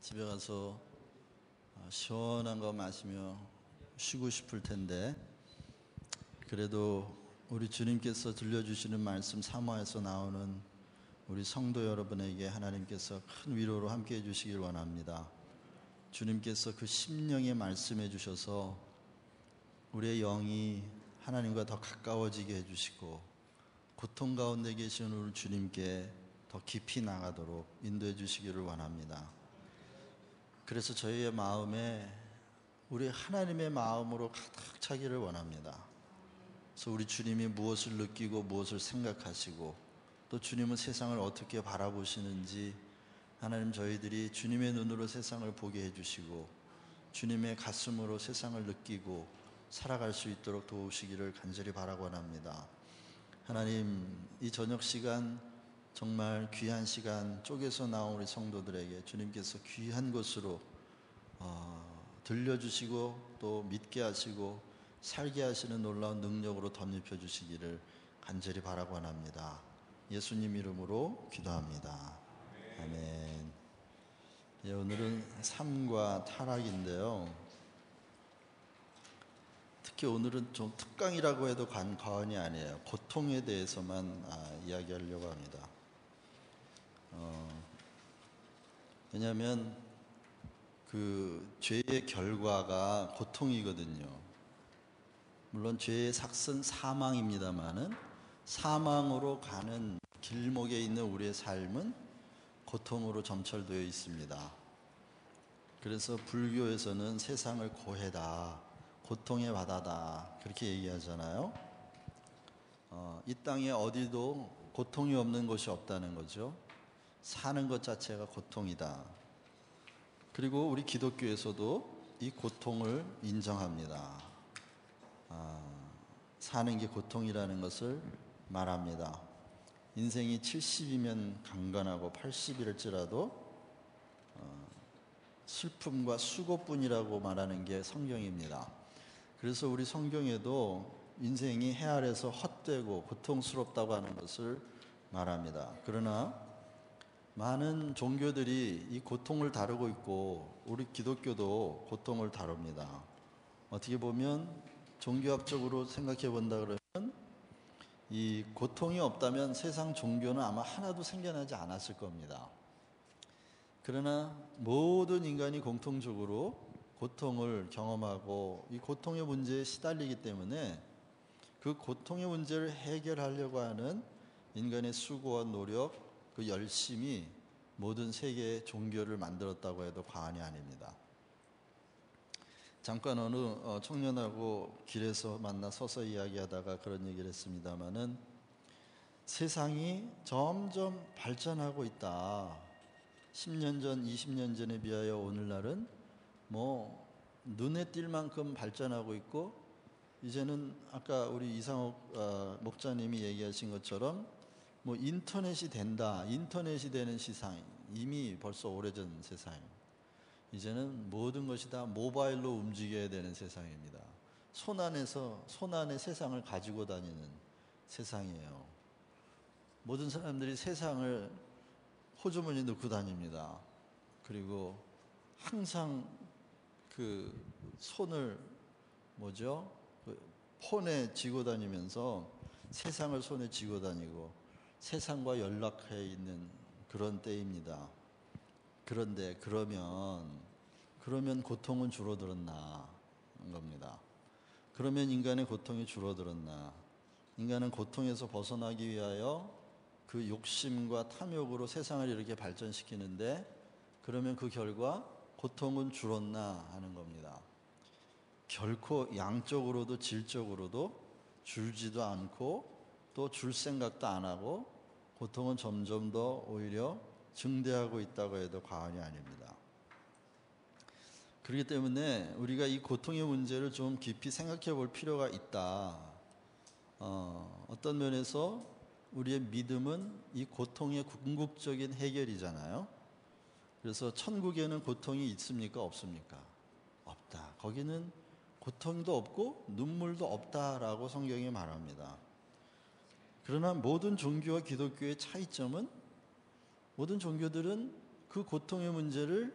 집에 가서 시원한 거 마시며 쉬고 싶을 텐데, 그래도 우리 주님께서 들려주시는 말씀 사모에서 나오는 우리 성도 여러분에게 하나님께서 큰 위로로 함께 해주시길 원합니다. 주님께서 그 심령에 말씀해 주셔서 우리의 영이 하나님과 더 가까워지게 해주시고, 고통 가운데 계시는 우리 주님께 더 깊이 나가도록 인도해 주시기를 원합니다. 그래서 저희의 마음에 우리 하나님의 마음으로 가득 차기를 원합니다. 그래서 우리 주님이 무엇을 느끼고 무엇을 생각하시고, 또 주님은 세상을 어떻게 바라보시는지 하나님, 저희들이 주님의 눈으로 세상을 보게 해주시고 주님의 가슴으로 세상을 느끼고 살아갈 수 있도록 도우시기를 간절히 바라고 합니다. 하나님, 이 저녁 시간 정말 귀한 시간, 쪽에서 나온 우리 성도들에게 주님께서 귀한 것으로 들려주시고 또 믿게 하시고 살게 하시는 놀라운 능력으로 덧입혀 주시기를 간절히 바라고 합니다. 예수님 이름으로 기도합니다. 아멘. 오늘은 삶과 타락인데요, 특히 오늘은 좀 특강이라고 해도 과언이 아니에요. 고통에 대해서만 이야기하려고 합니다. 왜냐하면 그 죄의 결과가 고통이거든요. 물론 죄의 삭은 사망입니다마는 사망으로 가는 길목에 있는 우리의 삶은 고통으로 점철되어 있습니다. 그래서 불교에서는 세상을 고해다, 고통의 바다다, 그렇게 얘기하잖아요. 이 땅에 어디도 고통이 없는 곳이 없다는 거죠. 사는 것 자체가 고통이다. 그리고 우리 기독교에서도 이 고통을 인정합니다. 사는 게 고통이라는 것을 말합니다. 인생이 70이면 강건하고 80일지라도 슬픔과 수고뿐이라고 말하는 게 성경입니다. 그래서 우리 성경에도 인생이 해 아래서 헛되고 고통스럽다고 하는 것을 말합니다. 그러나 많은 종교들이 이 고통을 다루고 있고 우리 기독교도 고통을 다룹니다. 어떻게 보면 종교학적으로 생각해 본다 그러면 이 고통이 없다면 세상 종교는 아마 하나도 생겨나지 않았을 겁니다. 그러나 모든 인간이 공통적으로 고통을 경험하고 이 고통의 문제에 시달리기 때문에 그 고통의 문제를 해결하려고 하는 인간의 수고와 노력, 그 열심이 모든 세계의 종교를 만들었다고 해도 과언이 아닙니다. 잠깐 어느 청년하고 길에서 만나 서서 이야기하다가 그런 얘기를 했습니다마는, 세상이 점점 발전하고 있다. 10년 전, 20년 전에 비하여 오늘날은 뭐 눈에 띌 만큼 발전하고 있고, 이제는 아까 우리 이상옥 목사님이 얘기하신 것처럼 뭐 인터넷이 된다, 인터넷이 되는 세상, 이미 벌써 오래전 세상입니다. 이제는 모든 것이 다 모바일로 움직여야 되는 세상입니다. 손 안에 세상을 가지고 다니는 세상이에요. 모든 사람들이 세상을 호주머니에 넣고 다닙니다. 그리고 항상 그 손을 폰에 쥐고 다니면서 세상을 손에 쥐고 다니고 세상과 연락해 있는 그런 때입니다. 그런데 그러면 고통은 줄어들었나 겁니다. 그러면 인간의 고통이 줄어들었나? 인간은 고통에서 벗어나기 위하여 그 욕심과 탐욕으로 세상을 이렇게 발전시키는데, 그러면 그 결과 고통은 줄었나 하는 겁니다. 결코 양적으로도 질적으로도 줄지도 않고 또 줄 생각도 안 하고 고통은 점점 더 오히려 증대하고 있다고 해도 과언이 아닙니다. 그렇기 때문에 우리가 이 고통의 문제를 좀 깊이 생각해 볼 필요가 있다. 어떤 면에서 우리의 믿음은 이 고통의 궁극적인 해결이잖아요. 그래서 천국에는 고통이 있습니까? 없습니까? 없다. 거기는 고통도 없고 눈물도 없다라고 성경이 말합니다. 그러나 모든 종교와 기독교의 차이점은, 모든 종교들은 그 고통의 문제를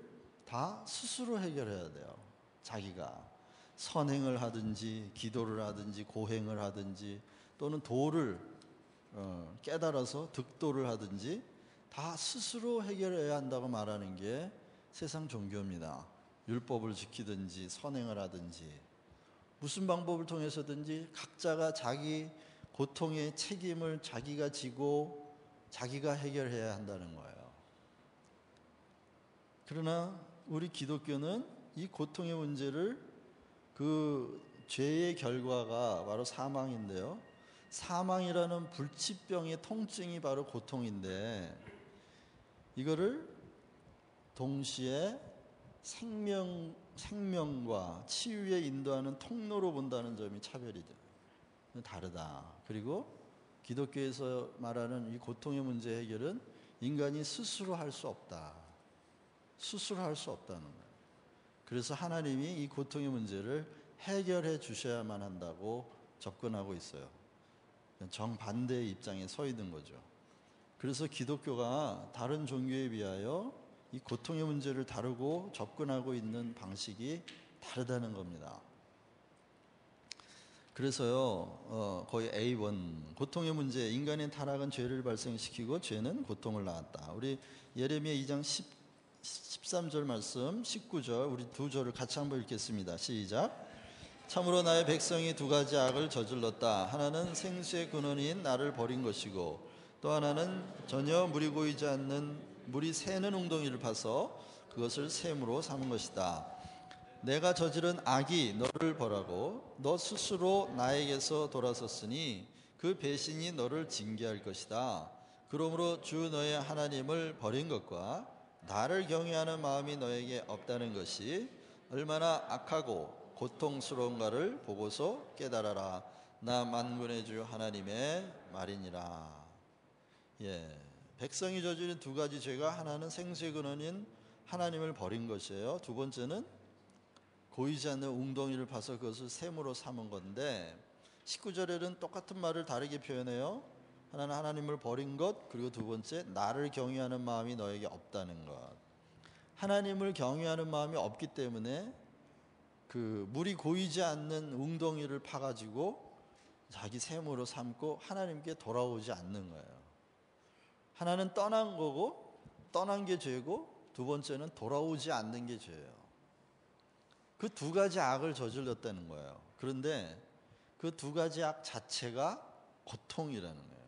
다 스스로 해결해야 돼요. 자기가 선행을 하든지 기도를 하든지 고행을 하든지 또는 도를 깨달아서 득도를 하든지 다 스스로 해결해야 한다고 말하는 게 세상 종교입니다. 율법을 지키든지 선행을 하든지 무슨 방법을 통해서든지 각자가 자기 고통의 책임을 자기가 지고 자기가 해결해야 한다는 거예요. 그러나 우리 기독교는 이 고통의 문제를 그 죄의 결과가 바로 사망인데요. 사망이라는 불치병의 통증이 바로 고통인데 이거를 동시에 생명과 치유에 인도하는 통로로 본다는 점이 차별이 다르다. 그리고 기독교에서 말하는 이 고통의 문제 해결은 인간이 스스로 할 수 없다. 스스로 할 수 없다는 거예요. 그래서 하나님이 이 고통의 문제를 해결해 주셔야만 한다고 접근하고 있어요. 정반대의 입장에 서 있는 거죠. 그래서 기독교가 다른 종교에 비하여 이 고통의 문제를 다루고 접근하고 있는 방식이 다르다는 겁니다. 그래서요, 거의 A1, 고통의 문제, 인간의 타락은 죄를 발생시키고 죄는 고통을 낳았다. 우리 예레미야 2장 13절 말씀, 19절, 우리 두 절을 같이 한번 읽겠습니다. 시작. 참으로 나의 백성이 두 가지 악을 저질렀다. 하나는 생수의 근원인 나를 버린 것이고 또 하나는 전혀 물이 고이지 않는 물이 새는 웅덩이를 파서 그것을 샘으로 삼은 것이다. 내가 저지른 악이 너를 벌하고 너 스스로 나에게서 돌아섰으니 그 배신이 너를 징계할 것이다. 그러므로 주 너의 하나님을 버린 것과 나를 경외하는 마음이 너에게 없다는 것이 얼마나 악하고 고통스러운가를 보고서 깨달아라. 나 만군의 주 하나님의 말이니라. 백성이 저지른 두 가지 죄가 하나는 생수의 근원인 하나님을 버린 것이에요. 두 번째는 고이지 않는 웅덩이를 파서 그것을 샘으로 삼은 건데 19절에는 똑같은 말을 다르게 표현해요. 하나는 하나님을 버린 것, 그리고 두 번째 나를 경외하는 마음이 너에게 없다는 것. 하나님을 경외하는 마음이 없기 때문에 그 물이 고이지 않는 웅덩이를 파가지고 자기 샘으로 삼고 하나님께 돌아오지 않는 거예요. 하나는 떠난 거고 떠난 게 죄고 두 번째는 돌아오지 않는 게 죄예요. 그 두 가지 악을 저질렀다는 거예요. 그런데 그 두 가지 악 자체가 고통이라는 거예요.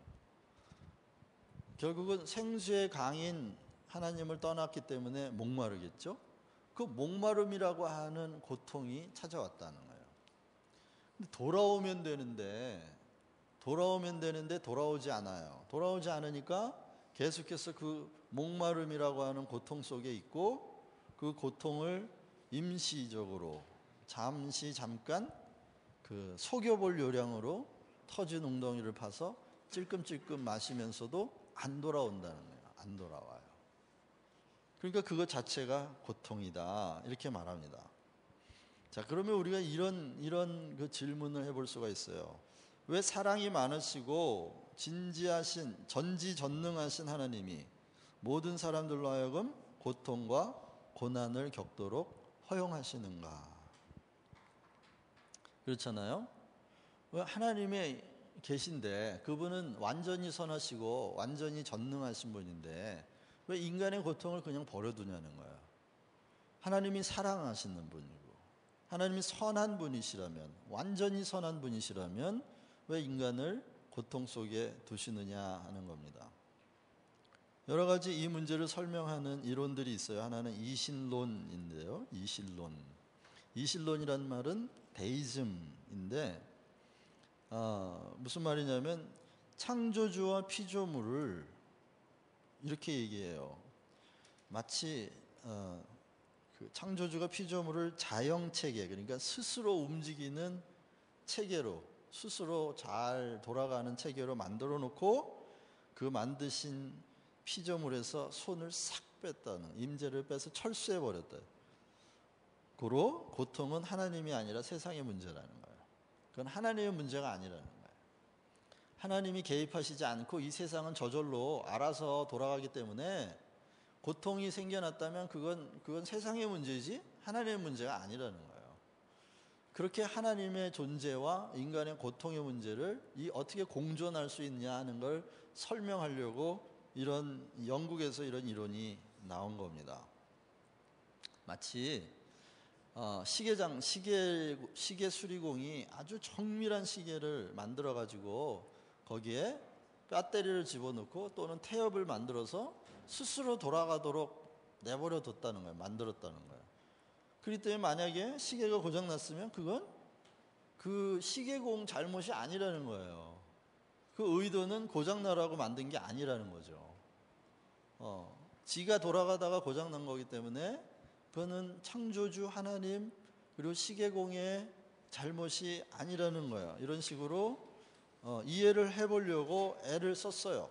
결국은 생수의 강인 하나님을 떠났기 때문에 목마르겠죠. 그 목마름이라고 하는 고통이 찾아왔다는 거예요. 근데 돌아오면 되는데 돌아오지 않아요. 돌아오지 않으니까 계속해서 그 목마름이라고 하는 고통 속에 있고 그 고통을 임시적으로 잠깐 그 속여볼 요량으로 터진 웅덩이를 파서 찔끔찔끔 마시면서도 안 돌아온다는 거예요. 안 돌아와요. 그러니까 그것 자체가 고통이다 이렇게 말합니다. 자, 그러면 우리가 이런 그 질문을 해볼 수가 있어요. 왜 사랑이 많으시고 진지하신 전지전능하신 하나님이 모든 사람들로 하여금 고통과 고난을 겪도록 허용하시는가? 그렇잖아요. 왜 하나님이 계신데 그분은 완전히 선하시고 완전히 전능하신 분인데 왜 인간의 고통을 그냥 버려두냐는 거예요. 하나님이 사랑하시는 분이고 하나님이 선한 분이시라면, 완전히 선한 분이시라면 왜 인간을 고통 속에 두시느냐 하는 겁니다. 여러 가지 이 문제를 설명하는 이론들이 있어요. 하나는 이신론인데요. 이신론이란 말은 데이즘인데 무슨 말이냐면 창조주와 피조물을 이렇게 얘기해요. 마치 그 창조주가 피조물을 자영체계, 그러니까 스스로 움직이는 체계로, 스스로 잘 돌아가는 체계로 만들어 놓고 그 만드신 피조물에서 손을 싹 뺐다는, 임재를 빼서 철수해 버렸다. 고로 고통은 하나님이 아니라 세상의 문제라는 거예요. 그건 하나님의 문제가 아니라는 거예요. 하나님이 개입하시지 않고 이 세상은 저절로 알아서 돌아가기 때문에 고통이 생겨났다면 그건 세상의 문제지 하나님의 문제가 아니라는 거예요. 그렇게 하나님의 존재와 인간의 고통의 문제를 어떻게 공존할 수 있냐 하는 걸 설명하려고 영국에서 이런 이론이 나온 겁니다. 마치 시계 수리공이 아주 정밀한 시계를 만들어 가지고 거기에 배터리를 집어넣고 또는 태엽을 만들어서 스스로 돌아가도록 내버려 뒀다는 거예요. 만들었다는 거예요. 그렇기 때문에 만약에 시계가 고장 났으면 그건 그 시계공 잘못이 아니라는 거예요. 그 의도는 고장 나라고 만든 게 아니라는 거죠. 지가 돌아가다가 고장 난 거기 때문에 그거는 창조주 하나님 그리고 시계공의 잘못이 아니라는 거예요. 이런 식으로 이해를 해보려고 애를 썼어요.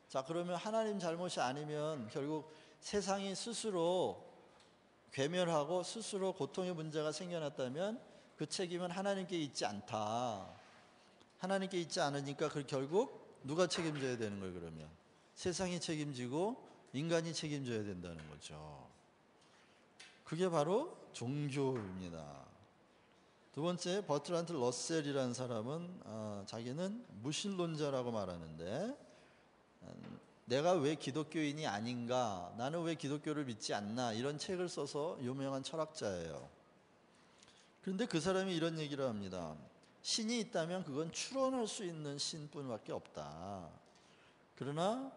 자, 그러면 하나님 잘못이 아니면 결국 세상이 스스로 괴멸하고 스스로 고통의 문제가 생겨났다면 그 책임은 하나님께 있지 않다. 하나님께 있지 않으니까 결국 누가 책임져야 되는 거예요, 그러면? 세상이 책임지고 인간이 책임져야 된다는 거죠. 그게 바로 종교입니다. 두 번째, 버트란트 러셀이라는 사람은 자기는 무신론자라고 말하는데 내가 왜 기독교인이 아닌가, 나는 왜 기독교를 믿지 않나 이런 책을 써서 유명한 철학자예요. 그런데 그 사람이 이런 얘기를 합니다. 신이 있다면 그건 추론할 수 있는 신뿐밖에 없다. 그러나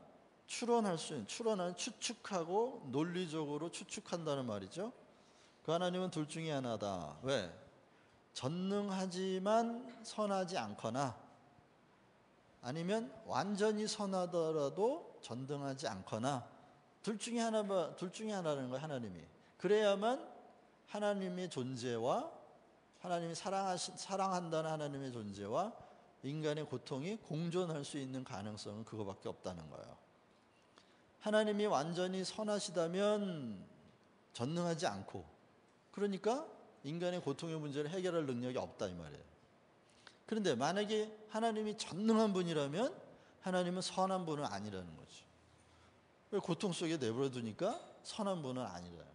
추론은 추측하고 논리적으로 추측한다는 말이죠. 그 하나님은 둘 중에 하나다. 왜? 전능하지만 선하지 않거나 아니면 완전히 선하더라도 전등하지 않거나 둘 중에 하나라는 거예요. 하나님이. 그래야만 하나님의 존재와 하나님이 사랑한다는 하나님의 존재와 인간의 고통이 공존할 수 있는 가능성은 그거밖에 없다는 거예요. 하나님이 완전히 선하시다면 전능하지 않고 그러니까 인간의 고통의 문제를 해결할 능력이 없다 이 말이에요. 그런데 만약에 하나님이 전능한 분이라면 하나님은 선한 분은 아니라는 거죠. 고통 속에 내버려 두니까 선한 분은 아니라요.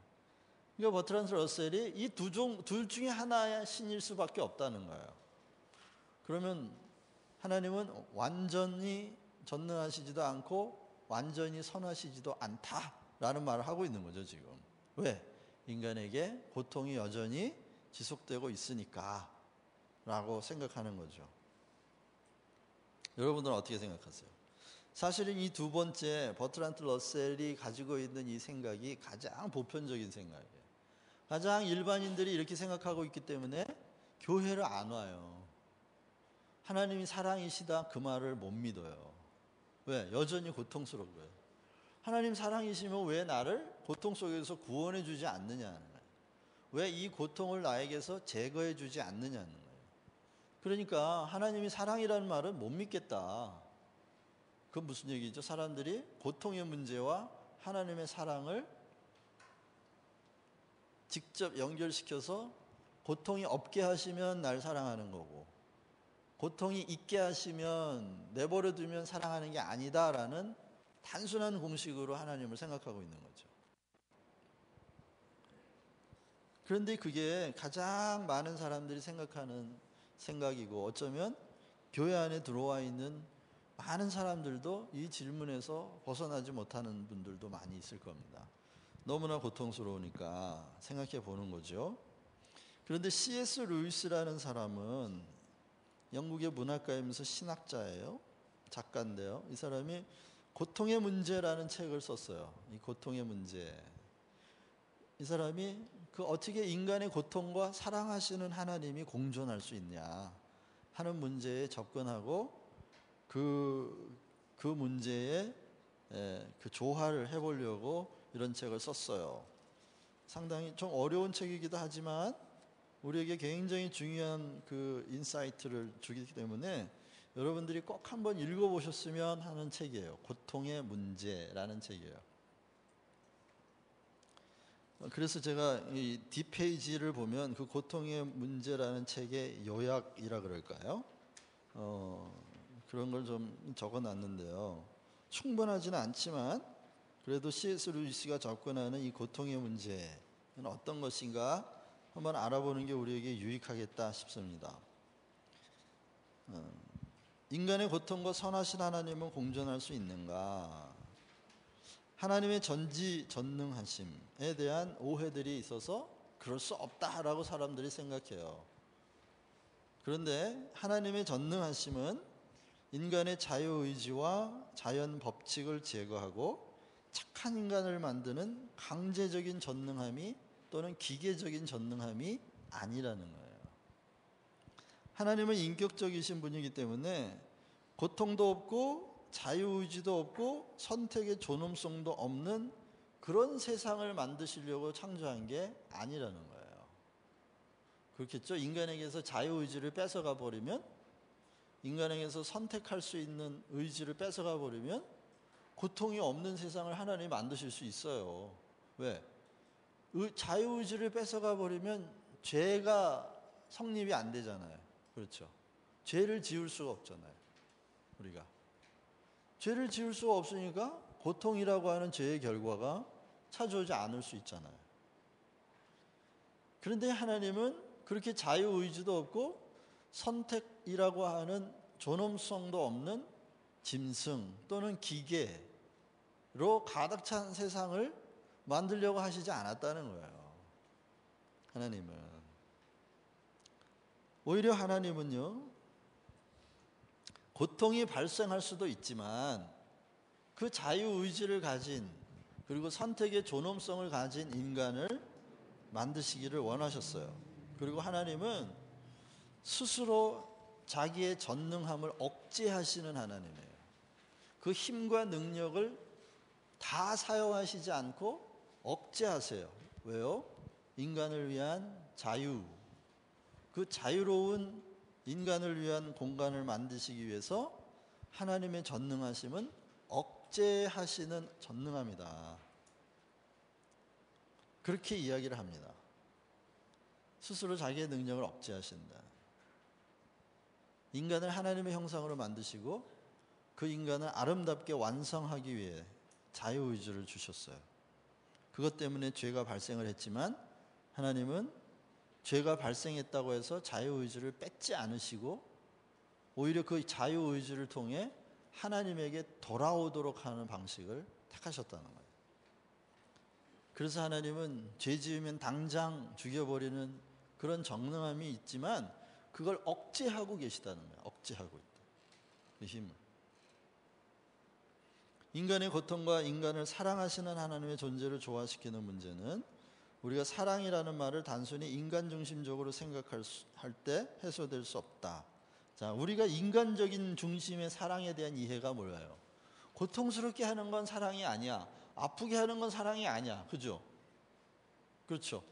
그러니까 버트란트 러셀이 이 둘 중에 하나의 신일 수밖에 없다는 거예요. 그러면 하나님은 완전히 전능하시지도 않고 완전히 선하시지도 않다라는 말을 하고 있는 거죠, 지금. 왜? 인간에게 고통이 여전히 지속되고 있으니까 라고 생각하는 거죠. 여러분들은 어떻게 생각하세요? 사실은 이 두 번째 버트란트 러셀이 가지고 있는 이 생각이 가장 보편적인 생각이에요. 가장 일반인들이 이렇게 생각하고 있기 때문에 교회를 안 와요. 하나님이 사랑이시다 그 말을 못 믿어요. 왜? 여전히 고통스러워요. 하나님 사랑이시면 왜 나를 고통 속에서 구원해 주지 않느냐는 거예요. 왜 이 고통을 나에게서 제거해 주지 않느냐는 거예요. 그러니까 하나님이 사랑이라는 말은 못 믿겠다. 그건 무슨 얘기죠? 사람들이 고통의 문제와 하나님의 사랑을 직접 연결시켜서 고통이 없게 하시면 날 사랑하는 거고 고통이 있게 하시면 내버려 두면 사랑하는 게 아니다라는 단순한 공식으로 하나님을 생각하고 있는 거죠. 그런데 그게 가장 많은 사람들이 생각하는 생각이고 어쩌면 교회 안에 들어와 있는 많은 사람들도 이 질문에서 벗어나지 못하는 분들도 많이 있을 겁니다. 너무나 고통스러우니까 생각해 보는 거죠. 그런데 C.S. 루이스라는 사람은 영국의 문학가이면서 신학자예요. 작가인데요. 이 사람이 고통의 문제라는 책을 썼어요. 이 고통의 문제. 이 사람이 어떻게 인간의 고통과 사랑하시는 하나님이 공존할 수 있냐 하는 문제에 접근하고 그 문제에 그 조화를 해보려고 이런 책을 썼어요. 상당히 좀 어려운 책이기도 하지만 우리에게 굉장히 중요한 그 인사이트를 주기 때문에 여러분들이 꼭 한번 읽어보셨으면 하는 책이에요. 고통의 문제라는 책이에요. 그래서 제가 이 뒷페이지를 보면 그 고통의 문제라는 책의 요약이라 그럴까요? 그런 걸 좀 적어놨는데요. 충분하지는 않지만 그래도 C.S. 루이스가 접근하는 이 고통의 문제는 어떤 것인가 한번 알아보는 게 우리에게 유익하겠다 싶습니다. 인간의 고통과 선하신 하나님은 공존할 수 있는가? 하나님의 전지전능하심에 대한 오해들이 있어서 그럴 수 없다라고 사람들이 생각해요. 그런데 하나님의 전능하심은 인간의 자유의지와 자연 법칙을 제거하고 착한 인간을 만드는 강제적인 전능함이 또는 기계적인 전능함이 아니라는 거예요. 하나님은 인격적이신 분이기 때문에 고통도 없고 자유의지도 없고 선택의 존엄성도 없는 그런 세상을 만드시려고 창조한 게 아니라는 거예요. 그렇겠죠? 인간에게서 자유의지를 뺏어가 버리면, 인간에게서 선택할 수 있는 의지를 뺏어가 버리면 고통이 없는 세상을 하나님이 만드실 수 있어요. 왜? 자유의지를 뺏어가 버리면 죄가 성립이 안 되잖아요. 그렇죠? 죄를 지을 수가 없잖아요. 우리가 죄를 지을 수가 없으니까 고통이라고 하는 죄의 결과가 찾아오지 않을 수 있잖아요. 그런데 하나님은 그렇게 자유의지도 없고 선택이라고 하는 존엄성도 없는 짐승 또는 기계로 가득 찬 세상을 만들려고 하시지 않았다는 거예요. 하나님은. 오히려 하나님은요, 고통이 발생할 수도 있지만 그 자유의지를 가진, 그리고 선택의 존엄성을 가진 인간을 만드시기를 원하셨어요. 그리고 하나님은 스스로 자기의 전능함을 억제하시는 하나님이에요. 그 힘과 능력을 다 사용하시지 않고 억제하세요. 왜요? 인간을 위한 자유, 그 자유로운 인간을 위한 공간을 만드시기 위해서 하나님의 전능하심은 억제하시는 전능함이다. 그렇게 이야기를 합니다. 스스로 자기의 능력을 억제하신다. 인간을 하나님의 형상으로 만드시고 그 인간을 아름답게 완성하기 위해 자유의지를 주셨어요. 그것 때문에 죄가 발생을 했지만 하나님은 죄가 발생했다고 해서 자유의지를 뺏지 않으시고 오히려 그 자유의지를 통해 하나님에게 돌아오도록 하는 방식을 택하셨다는 거예요. 그래서 하나님은 죄 지으면 당장 죽여버리는 그런 정능함이 있지만 그걸 억제하고 계시다는 거예요. 억제하고 있다. 그 힘을. 인간의 고통과 인간을 사랑하시는 하나님의 존재를 조화시키는 문제는 우리가 사랑이라는 말을 단순히 인간 중심적으로 생각할 때 해소될 수 없다. 자, 우리가 인간적인 중심의 사랑에 대한 이해가 뭐예요? 고통스럽게 하는 건 사랑이 아니야. 아프게 하는 건 사랑이 아니야. 그죠? 그렇죠?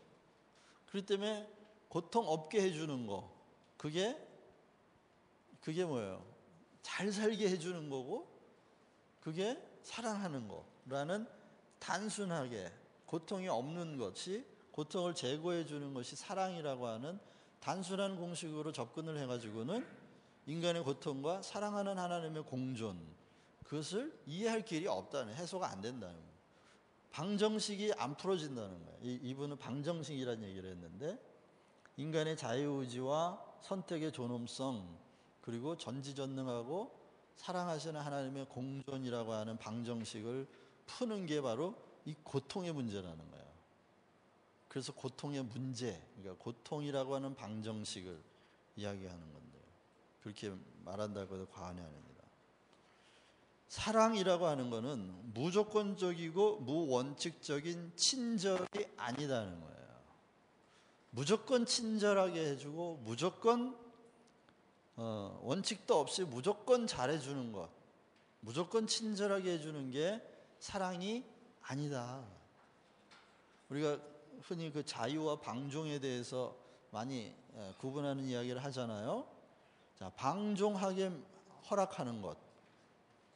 그렇기 때문에 고통 없게 해주는 거, 그게 뭐예요? 잘 살게 해주는 거고, 그게 사랑하는 거라는 단순하게 고통이 없는 것이, 고통을 제거해 주는 것이 사랑이라고 하는 단순한 공식으로 접근을 해가지고는 인간의 고통과 사랑하는 하나님의 공존, 그것을 이해할 길이 없다는, 해소가 안 된다는 거예요. 방정식이 안 풀어진다는 거예요. 이분은 방정식이라는 얘기를 했는데, 인간의 자유의지와 선택의 존엄성, 그리고 전지전능하고 사랑하시는 하나님의 공존이라고 하는 방정식을 푸는 게 바로 이 고통의 문제라는 거예요. 그래서 고통의 문제, 그러니까 고통이라고 하는 방정식을 이야기하는 건데요. 그렇게 말한다고 해도 과언이 아닙니다. 사랑이라고 하는 것은 무조건적이고 무원칙적인 친절이 아니다는 거예요. 무조건 친절하게 해주고 무조건 원칙도 없이 무조건 잘해주는 것, 무조건 친절하게 해주는 게 사랑이 아니다. 우리가 흔히 그 자유와 방종에 대해서 많이 구분하는 이야기를 하잖아요. 자, 방종하게 허락하는 것,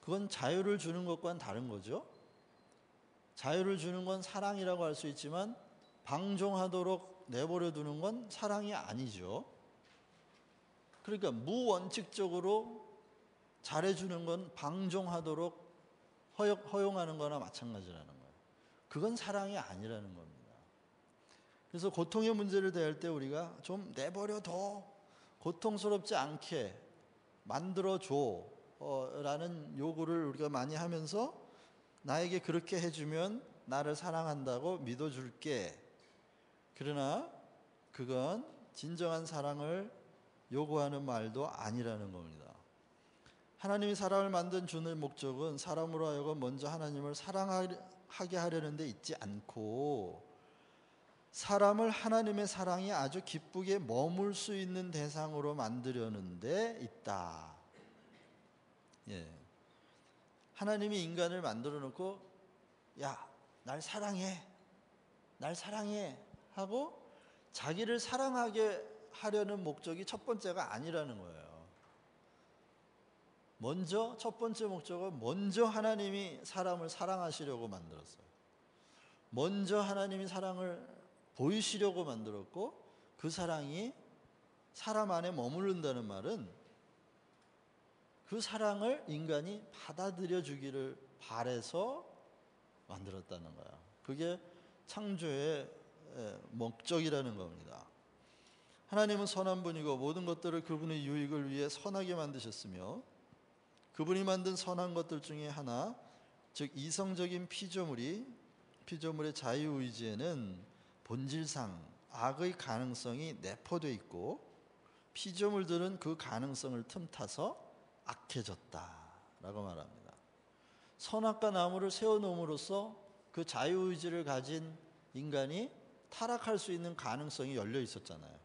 그건 자유를 주는 것과는 다른 거죠. 자유를 주는 건 사랑이라고 할 수 있지만 방종하도록 내버려 두는 건 사랑이 아니죠. 그러니까 무원칙적으로 잘해주는 건 방종하도록 허용하는 거나 마찬가지라는 거예요. 그건 사랑이 아니라는 겁니다. 그래서 고통의 문제를 대할 때 우리가 좀 내버려둬, 고통스럽지 않게 만들어줘 라는 요구를 우리가 많이 하면서 나에게 그렇게 해주면 나를 사랑한다고 믿어줄게. 그러나 그건 진정한 사랑을 요구하는 말도 아니라는 겁니다. 하나님이 사람을 만든 주는 목적은 사람으로 하여금 먼저 하나님을 사랑하게 하려는 데 있지 않고 사람을 하나님의 사랑이 아주 기쁘게 머물 수 있는 대상으로 만들려는 데 있다. 예. 하나님이 인간을 만들어 놓고 야, 날 사랑해. 날 사랑해 하고 자기를 사랑하게 하려는 목적이 첫 번째가 아니라는 거예요. 먼저 첫 번째 목적은 먼저 하나님이 사람을 사랑하시려고 만들었어요. 먼저 하나님이 사랑을 보이시려고 만들었고 그 사랑이 사람 안에 머무른다는 말은 그 사랑을 인간이 받아들여 주기를 바라서 만들었다는 거야. 그게 창조의 목적이라는 겁니다. 하나님은 선한 분이고 모든 것들을 그분의 유익을 위해 선하게 만드셨으며 그분이 만든 선한 것들 중에 하나, 즉 이성적인 피조물의 자유의지에는 본질상 악의 가능성이 내포되어 있고 피조물들은 그 가능성을 틈타서 악해졌다라고 말합니다. 선악과 나무를 세워놓음으로써 그 자유의지를 가진 인간이 타락할 수 있는 가능성이 열려 있었잖아요.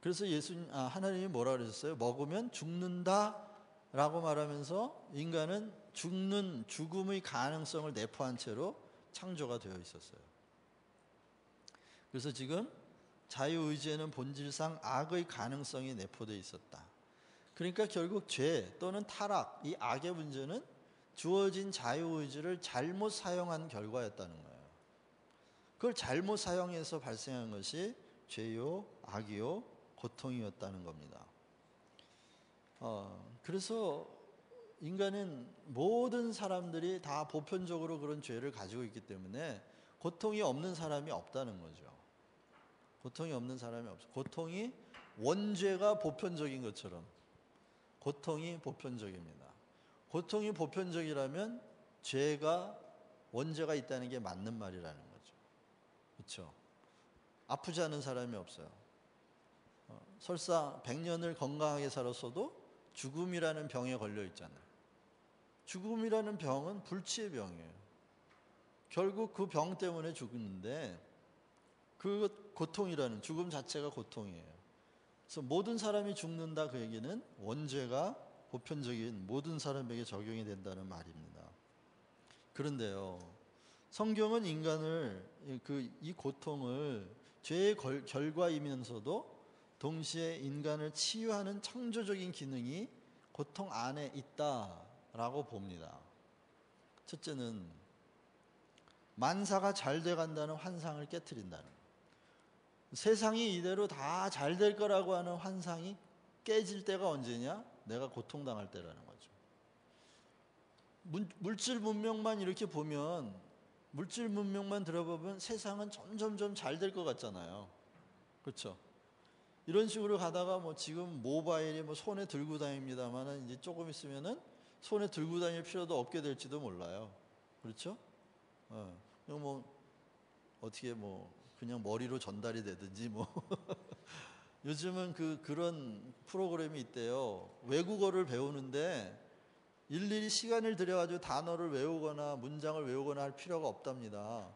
그래서 하나님이 뭐라 그러셨어요? 먹으면 죽는다 라고 말하면서 인간은 죽음의 가능성을 내포한 채로 창조가 되어 있었어요. 그래서 지금 자유의지에는 본질상 악의 가능성이 내포되어 있었다. 그러니까 결국 죄 또는 타락, 이 악의 문제는 주어진 자유의지를 잘못 사용한 결과였다는 거예요. 그걸 잘못 사용해서 발생한 것이 죄요, 악이요, 고통이었다는 겁니다. 그래서 인간은 모든 사람들이 다 보편적으로 그런 죄를 가지고 있기 때문에 고통이 없는 사람이 없다는 거죠. 고통이 없는 사람이 없어. 고통이 원죄가 보편적인 것처럼 고통이 보편적입니다. 고통이 보편적이라면 죄가 원죄가 있다는 게 맞는 말이라는 거죠. 그렇죠? 아프지 않은 사람이 없어요. 설사 100년을 건강하게 살았어도 죽음이라는 병에 걸려 있잖아요. 죽음이라는 병은 불치의 병이에요. 결국 그 병 때문에 죽는데 그 고통이라는 죽음 자체가 고통이에요. 그래서 모든 사람이 죽는다 그 얘기는 원죄가 보편적인 모든 사람에게 적용이 된다는 말입니다. 그런데요, 성경은 인간을 이 고통을 죄의 결과이면서도 동시에 인간을 치유하는 창조적인 기능이 고통 안에 있다라고 봅니다. 첫째는 만사가 잘 돼간다는 환상을 깨트린다는 거예요. 세상이 이대로 다 잘 될 거라고 하는 환상이 깨질 때가 언제냐? 내가 고통당할 때라는 거죠. 물질 문명만 이렇게 보면, 물질 문명만 들어보면 세상은 점점점 잘 될 것 같잖아요. 그렇죠? 이런 식으로 가다가 지금 모바일이 손에 들고 다닙니다만 이제 조금 있으면은 손에 들고 다닐 필요도 없게 될지도 몰라요. 그렇죠? 어떻게 그냥 머리로 전달이 되든지 요즘은 그런 프로그램이 있대요. 외국어를 배우는데 일일이 시간을 들여가지고 단어를 외우거나 문장을 외우거나 할 필요가 없답니다.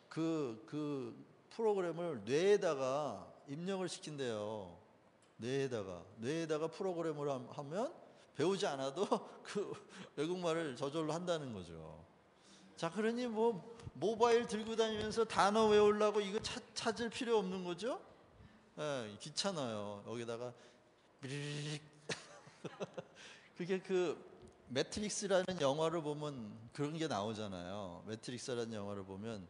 그 프로그램을 뇌에다가 입력을 시킨대요. 뇌에다가 프로그램을 하면 배우지 않아도 그 외국말을 저절로 한다는 거죠. 자, 그러니 모바일 들고 다니면서 단어 외우려고 이거 찾을 필요 없는 거죠? 예, 귀찮아요. 여기다가 비리릭 그게 매트릭스라는 영화를 보면 그런 게 나오잖아요. 매트릭스라는 영화를 보면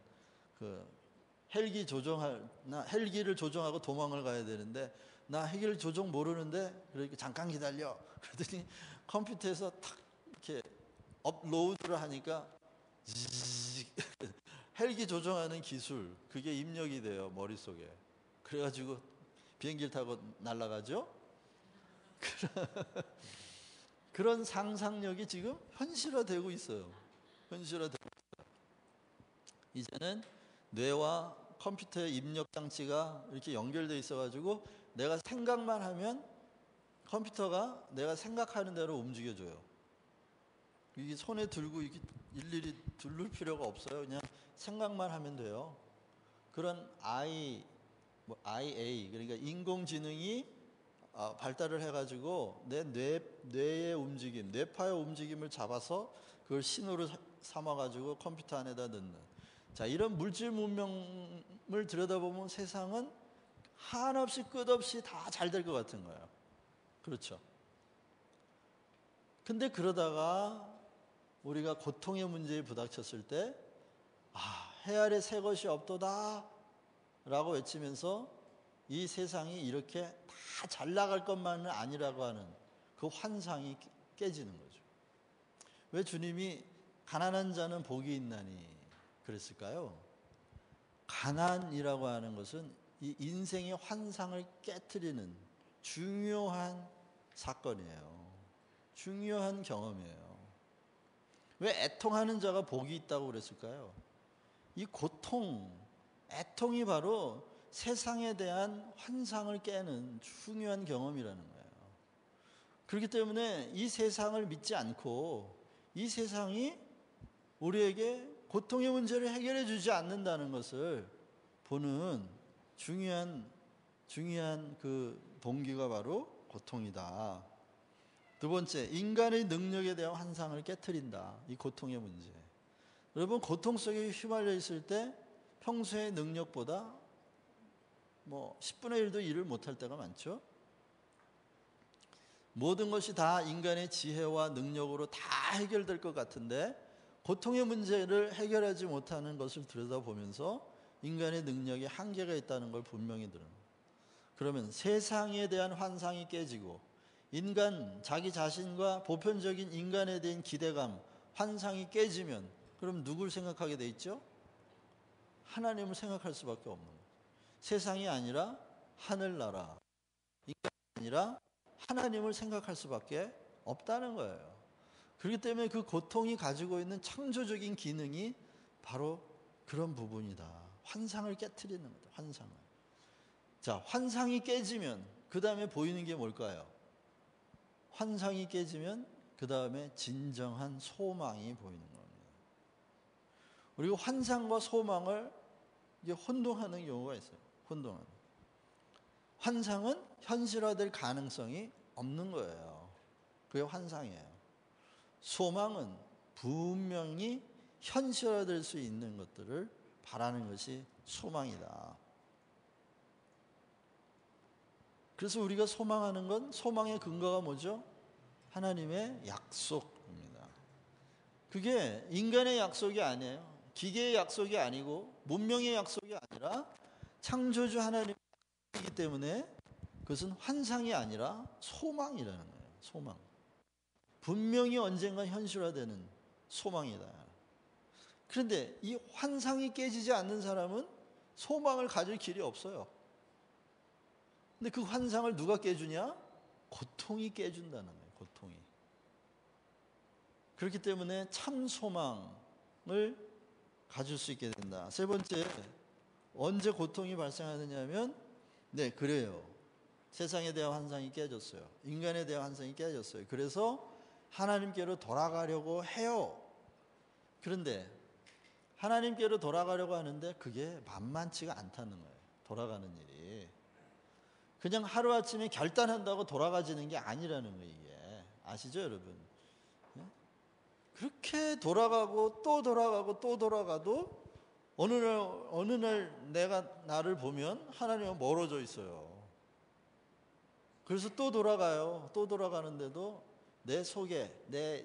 헬기를 조종하고 도망을 가야 되는데 나 헬기를 조종 모르는데 그러니까 잠깐 기다려. 그러더니 컴퓨터에서 탁 이렇게 업로드를 하니까 헬기 조종하는 기술, 그게 입력이 돼요, 머릿속에. 그래가지고 비행기를 타고 날아가죠. 그런 상상력이 지금 현실화되고 있어요. 현실화되고 이제는 뇌와 컴퓨터의 입력 장치가 이렇게 연결되어 있어가지고 내가 생각만 하면 컴퓨터가 내가 생각하는 대로 움직여줘요. 이게 손에 들고 이게 일일이 두를 필요가 없어요. 그냥 생각만 하면 돼요. 그런 IA, 그러니까 인공지능이 발달을 해가지고 내 뇌의 움직임, 뇌파의 움직임을 잡아서 그걸 신호로 삼아가지고 컴퓨터 안에다 넣는. 자, 이런 물질 문명을 들여다보면 세상은 한없이 끝없이 다 잘 될 것 같은 거예요. 그렇죠. 근데 그러다가 우리가 고통의 문제에 부닥쳤을 때, 해 아래 새 것이 없도다 라고 외치면서 이 세상이 이렇게 다 잘 나갈 것만은 아니라고 하는 그 환상이 깨지는 거죠. 왜 주님이 가난한 자는 복이 있나니 그랬을까요? 가난이라고 하는 것은 이 인생의 환상을 깨트리는 중요한 사건이에요. 중요한 경험이에요. 왜 애통하는 자가 복이 있다고 그랬을까요? 이 고통, 애통이 바로 세상에 대한 환상을 깨는 중요한 경험이라는 거예요. 그렇기 때문에 이 세상을 믿지 않고 이 세상이 우리에게 고통의 문제를 해결해 주지 않는다는 것을 보는 중요한 그 동기가 바로 고통이다. 두 번째, 인간의 능력에 대한 환상을 깨트린다. 이 고통의 문제. 여러분, 고통 속에 휘말려 있을 때 평소의 능력보다 10분의 1도 일을 못할 때가 많죠. 모든 것이 다 인간의 지혜와 능력으로 다 해결될 것 같은데 고통의 문제를 해결하지 못하는 것을 들여다보면서 인간의 능력에 한계가 있다는 걸 분명히 들어요. 그러면 세상에 대한 환상이 깨지고 인간, 자기 자신과 보편적인 인간에 대한 기대감, 환상이 깨지면 그럼 누굴 생각하게 돼 있죠? 하나님을 생각할 수밖에 없는 거예요. 세상이 아니라 하늘나라, 인간이 아니라 하나님을 생각할 수밖에 없다는 거예요. 그렇기 때문에 그 고통이 가지고 있는 창조적인 기능이 바로 그런 부분이다. 환상을 깨트리는 거다. 환상을. 자, 환상이 깨지면 그 다음에 보이는 게 뭘까요? 환상이 깨지면 그 다음에 진정한 소망이 보이는 겁니다. 그리고 환상과 소망을 이게 혼동하는 경우가 있어요. 혼동하는. 환상은 현실화될 가능성이 없는 거예요. 그게 환상이에요. 소망은 분명히 현실화될 수 있는 것들을 바라는 것이 소망이다. 그래서 우리가 소망하는 건 소망의 근거가 뭐죠? 하나님의 약속입니다. 그게 인간의 약속이 아니에요. 기계의 약속이 아니고 문명의 약속이 아니라 창조주 하나님의 약속이기 때문에 그것은 환상이 아니라 소망이라는 거예요. 소망. 분명히 언젠가 현실화되는 소망이다. 그런데 이 환상이 깨지지 않는 사람은 소망을 가질 길이 없어요. 근데 그 환상을 누가 깨주냐? 고통이 깨준다는 거예요. 고통이. 그렇기 때문에 참 소망을 가질 수 있게 된다. 세 번째, 언제 고통이 발생하느냐 하면 그래요. 세상에 대한 환상이 깨졌어요. 인간에 대한 환상이 깨졌어요. 그래서 하나님께로 돌아가려고 해요. 그런데 하나님께로 돌아가려고 하는데 그게 만만치가 않다는 거예요. 돌아가는 일이. 그냥 하루아침에 결단한다고 돌아가지는 게 아니라는 거예요. 이게. 아시죠, 여러분? 그렇게 돌아가고 또 돌아가고 또 돌아가도 어느 날 내가 나를 보면 하나님은 멀어져 있어요. 그래서 또 돌아가요. 또 돌아가는데도 내 속에 내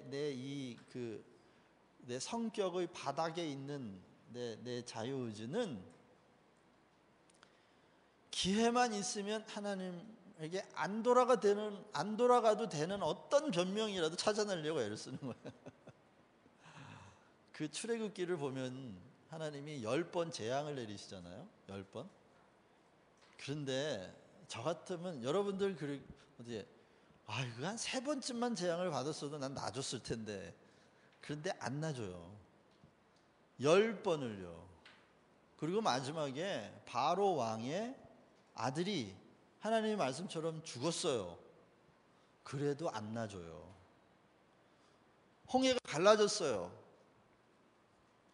성격의 바닥에 있는 내 자유의지는 기회만 있으면 하나님에게 안 돌아가도 되는 어떤 변명이라도 찾아내려고 애를 쓰는 거예요. 그 출애굽기를 보면 하나님이 10번 재앙을 내리시잖아요. 10번. 그런데 저 같으면 여러분들 어디 이거 한 3번쯤만 재앙을 받았어도 난 놔줬을 텐데. 그런데 안 놔줘요. 10번을요. 그리고 마지막에 바로 왕의 아들이 하나님의 말씀처럼 죽었어요. 그래도 안 놔줘요. 홍해가 갈라졌어요.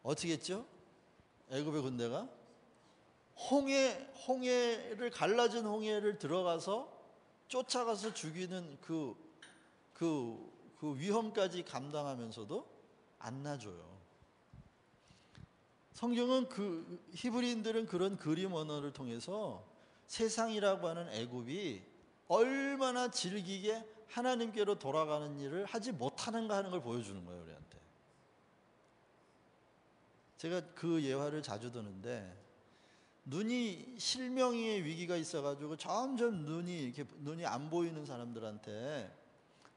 어떻게 했죠? 애굽의 군대가 홍해를 갈라진 홍해를 들어가서 쫓아가서 죽이는 그 위험까지 감당하면서도 안 놔줘요. 성경은 히브리인들은 그런 그림 언어를 통해서 세상이라고 하는 애굽이 얼마나 질기게 하나님께로 돌아가는 일을 하지 못하는가 하는 걸 보여주는 거예요, 우리한테. 제가 그 예화를 자주 드는데, 눈이 실명의 위기가 있어가지고 점점 눈이 안 보이는 사람들한테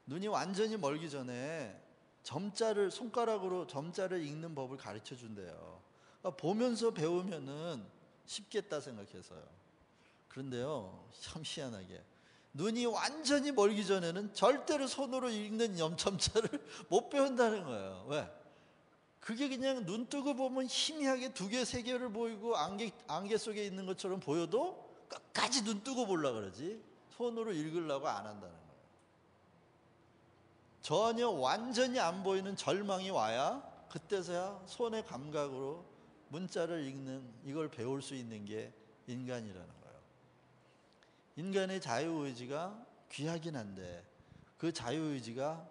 눈이 완전히 멀기 전에 손가락으로 점자를 읽는 법을 가르쳐 준대요. 그러니까 보면서 배우면은 쉽겠다 생각해서요. 그런데요, 참 희한하게 눈이 완전히 멀기 전에는 절대로 손으로 읽는 점자를 못 배운다는 거예요. 왜? 그게 그냥 눈 뜨고 보면 희미하게 2개, 3개를 보이고 안개 속에 있는 것처럼 보여도 끝까지 눈 뜨고 보려고 그러지 손으로 읽으려고 안 한다는 거예요. 전혀 완전히 안 보이는 절망이 와야 그때서야 손의 감각으로 문자를 읽는 이걸 배울 수 있는 게 인간이라는 거예요. 인간의 자유의지가 귀하긴 한데 그 자유의지가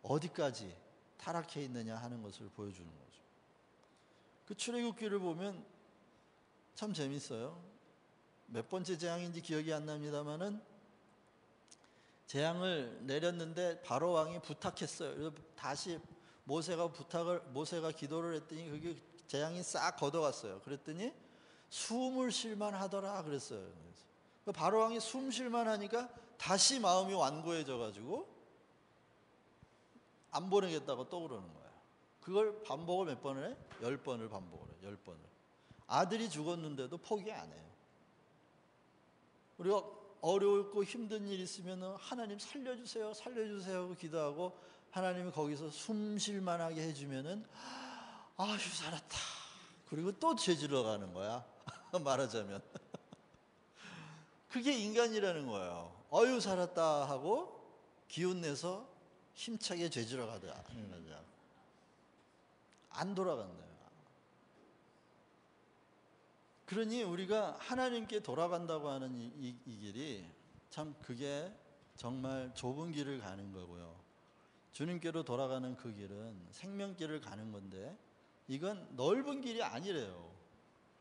어디까지 타락해 있느냐 하는 것을 보여주는 거죠. 그 출애굽기를 보면 참 재밌어요. 몇 번째 재앙인지 기억이 안 납니다만은 재앙을 내렸는데 바로 왕이 부탁했어요. 그래서 다시 모세가 기도를 했더니 그게 재앙이 싹 걷어갔어요. 그랬더니 숨을 쉴만 하더라 그랬어요. 그래서 바로 왕이 숨 쉴만 하니까 다시 마음이 완고해져 가지고 안 보내겠다고 또 그러는 거예요. 그걸 반복을 몇 번을 해? 10번을 반복을 해요. 10번을. 아들이 죽었는데도 포기 안 해요. 우리가 어렵고 힘든 일 있으면 하나님 살려주세요, 살려주세요 하고 기도하고 하나님이 거기서 숨 쉴 만하게 해주면은 아휴 살았다. 그리고 또 죄질러 가는 거야. 말하자면. 그게 인간이라는 거예요. 어휴 살았다 하고 기운내서 힘차게 죄질러 가다 하는 거죠. 안 돌아간다요. 그러니 우리가 하나님께 돌아간다고 하는 이 길이 참 그게 정말 좁은 길을 가는 거고요. 주님께로 돌아가는 그 길은 생명길을 가는 건데 이건 넓은 길이 아니래요.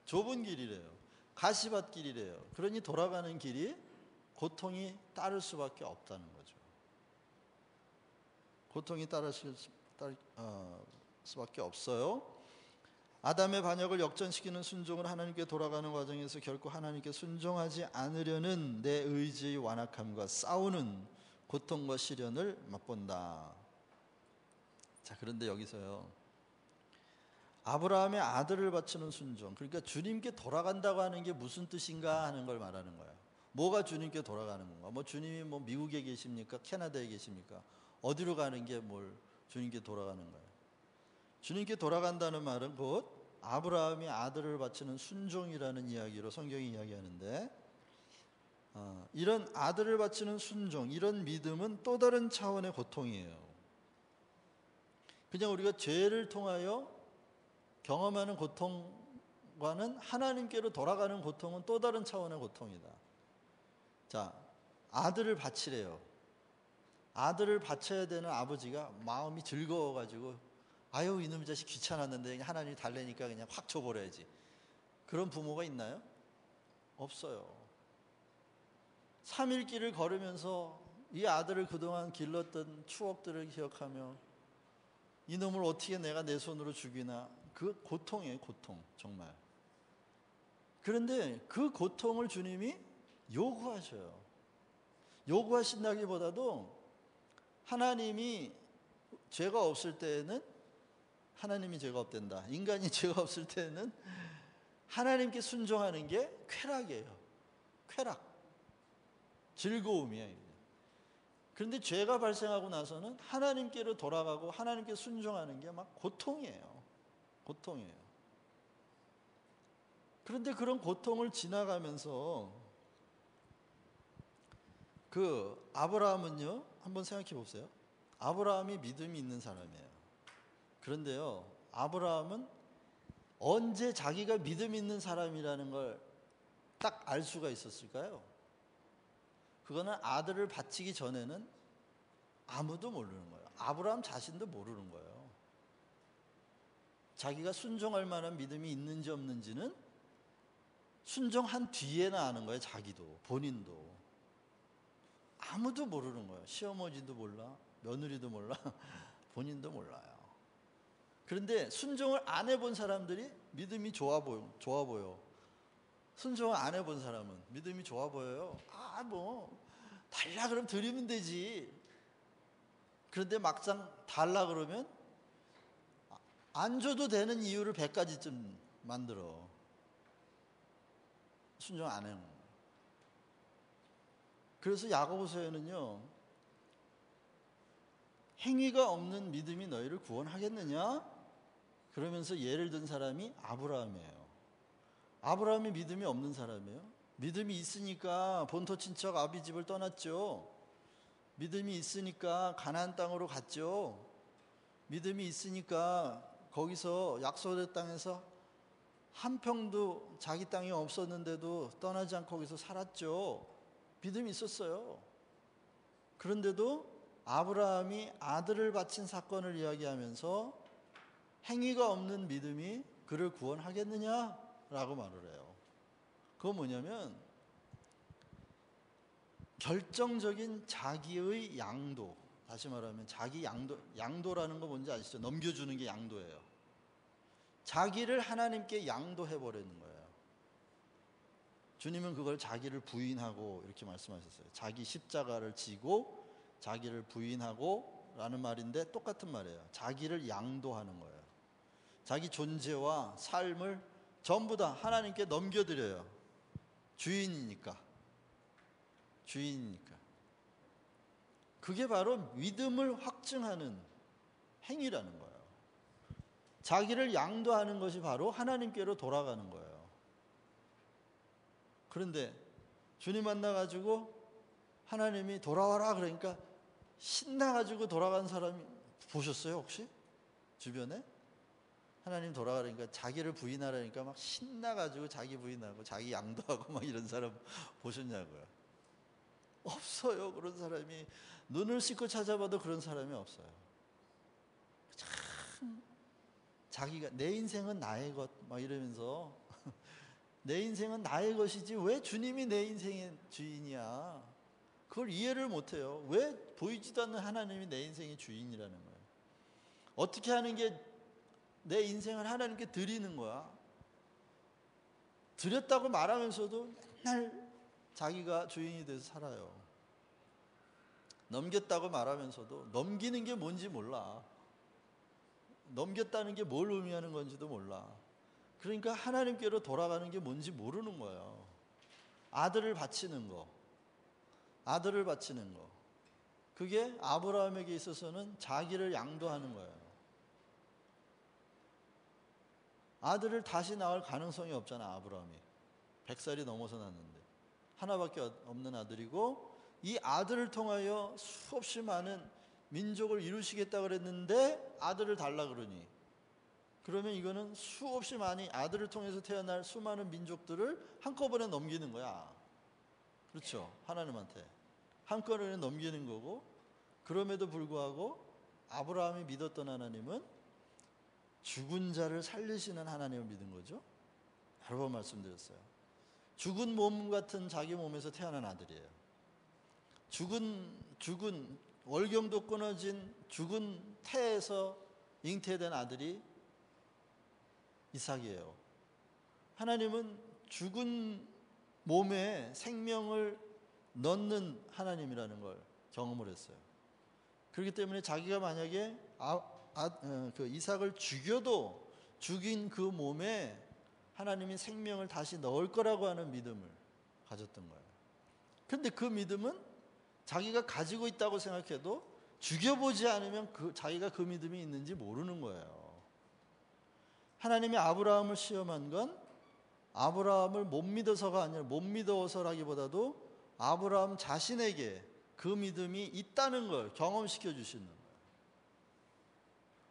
좁은 길이래요. 가시밭길이래요. 그러니 돌아가는 길이 고통이 따를 수밖에 없다는 거죠. 고통이 따를 수밖에 없어요. 아담의 반역을 역전시키는 순종을 하나님께 돌아가는 과정에서 결코 하나님께 순종하지 않으려는 내 의지의 완악함과 싸우는 고통과 시련을 맛본다. 자, 그런데 여기서요, 아브라함의 아들을 바치는 순종, 그러니까 주님께 돌아간다고 하는 게 무슨 뜻인가 하는 걸 말하는 거예요. 뭐가 주님께 돌아가는 건가? 주님이 미국에 계십니까? 캐나다에 계십니까? 어디로 가는 게 주님께 돌아가는 거예요? 주님께 돌아간다는 말은 곧 아브라함이 아들을 바치는 순종이라는 이야기로 성경이 이야기하는데, 이런 아들을 바치는 순종, 이런 믿음은 또 다른 차원의 고통이에요. 그냥 우리가 죄를 통하여 경험하는 고통과는 하나님께로 돌아가는 고통은 또 다른 차원의 고통이다. 자, 아들을 바치래요. 아들을 바쳐야 되는 아버지가 마음이 즐거워가지고 아유 이놈의 자식 귀찮았는데 하나님이 달래니까 그냥 확 줘버려야지. 그런 부모가 있나요? 없어요. 3일 길을 걸으면서 이 아들을 그동안 길렀던 추억들을 기억하며 이놈을 어떻게 내가 내 손으로 죽이나. 그 고통이에요. 고통 정말. 그런데 그 고통을 주님이 요구하셔요. 요구하신다기보다도 하나님이 죄가 없을 때에는 하나님이 죄가 없댄다. 인간이 죄가 없을 때는 하나님께 순종하는 게 쾌락이에요. 쾌락. 즐거움이에요. 그런데 죄가 발생하고 나서는 하나님께로 돌아가고 하나님께 순종하는 게 막 고통이에요. 고통이에요. 그런데 그런 고통을 지나가면서 그 아브라함은요, 한번 생각해 보세요. 아브라함이 믿음이 있는 사람이에요. 그런데요, 아브라함은 언제 자기가 믿음 있는 사람이라는 걸 딱 알 수가 있었을까요? 그거는 아들을 바치기 전에는 아무도 모르는 거예요. 아브라함 자신도 모르는 거예요. 자기가 순종할 만한 믿음이 있는지 없는지는 순종한 뒤에나 아는 거예요. 자기도, 본인도. 아무도 모르는 거예요. 시어머니도 몰라, 며느리도 몰라, 본인도 몰라요. 그런데 순종을 안 해본 사람들이 믿음이 좋아 보여. 순종을 안 해본 사람은 믿음이 좋아 보여요. 달라 그러면 드리면 되지. 그런데 막상 달라 그러면 안 줘도 되는 이유를 100가지쯤 만들어. 순종 안 해요. 그래서 야고보서에는요, 행위가 없는 믿음이 너희를 구원하겠느냐? 그러면서 예를 든 사람이 아브라함이에요. 아브라함이 믿음이 없는 사람이에요. 믿음이 있으니까 본토 친척 아비 집을 떠났죠. 믿음이 있으니까 가나안 땅으로 갔죠. 믿음이 있으니까 거기서 약속의 땅에서 한 평도 자기 땅이 없었는데도 떠나지 않고 거기서 살았죠. 믿음이 있었어요. 그런데도 아브라함이 아들을 바친 사건을 이야기하면서 행위가 없는 믿음이 그를 구원하겠느냐라고 말을 해요. 그건 뭐냐면 결정적인 자기의 양도, 다시 말하면 자기 양도라는 거 뭔지 아시죠? 넘겨주는 게 양도예요. 자기를 하나님께 양도해버리는 거예요. 주님은 그걸 자기를 부인하고 이렇게 말씀하셨어요. 자기 십자가를 지고 자기를 부인하고 라는 말인데 똑같은 말이에요. 자기를 양도하는 거예요. 자기 존재와 삶을 전부 다 하나님께 넘겨드려요. 주인이니까. 그게 바로 믿음을 확증하는 행위라는 거예요. 자기를 양도하는 것이 바로 하나님께로 돌아가는 거예요. 그런데 주님 만나가지고 하나님이 돌아와라 그러니까 신나가지고 돌아간 사람이 보셨어요 혹시? 주변에? 하나님 돌아가니까 자기를 부인하라니까 막 신나가지고 자기 부인하고 자기 양도하고 막 이런 사람 보셨냐고요? 없어요. 그런 사람이. 눈을 씻고 찾아봐도 그런 사람이 없어요. 참 자기가 내 인생은 나의 것 막 이러면서 내 인생은 나의 것이지 왜 주님이 내 인생의 주인이야. 그걸 이해를 못해요. 왜 보이지도 않는 하나님이 내 인생의 주인이라는 거예요. 어떻게 하는 게 내 인생을 하나님께 드리는 거야. 드렸다고 말하면서도 맨날 자기가 주인이 돼서 살아요. 넘겼다고 말하면서도 넘기는 게 뭔지 몰라. 넘겼다는 게 뭘 의미하는 건지도 몰라. 그러니까 하나님께로 돌아가는 게 뭔지 모르는 거예요. 아들을 바치는 거. 그게 아브라함에게 있어서는 자기를 양도하는 거예요. 아들을 다시 낳을 가능성이 없잖아, 아브라함이. 100살이 넘어서 낳는데. 하나밖에 없는 아들이고 이 아들을 통하여 수없이 많은 민족을 이루시겠다 그랬는데 아들을 달라 그러니 그러면 이거는 수없이 많이 아들을 통해서 태어날 수많은 민족들을 한꺼번에 넘기는 거야. 그렇죠? 하나님한테 한꺼번에 넘기는 거고 그럼에도 불구하고 아브라함이 믿었던 하나님은 죽은 자를 살리시는 하나님을 믿은 거죠. 여러 번 말씀드렸어요. 죽은 몸 같은 자기 몸에서 태어난 아들이에요. 죽은 월경도 끊어진 죽은 태에서 잉태된 아들이 이삭이에요. 하나님은 죽은 몸에 생명을 넣는 하나님이라는 걸 경험을 했어요. 그렇기 때문에 자기가 만약에 그 이삭을 죽여도 죽인 그 몸에 하나님이 생명을 다시 넣을 거라고 하는 믿음을 가졌던 거예요. 그런데 그 믿음은 자기가 가지고 있다고 생각해도 죽여보지 않으면 자기가 그 믿음이 있는지 모르는 거예요. 하나님이 아브라함을 시험한 건 아브라함을 못 믿어서가 아니라 못 믿어서라기보다도 아브라함 자신에게 그 믿음이 있다는 걸 경험시켜 주시는 거예요.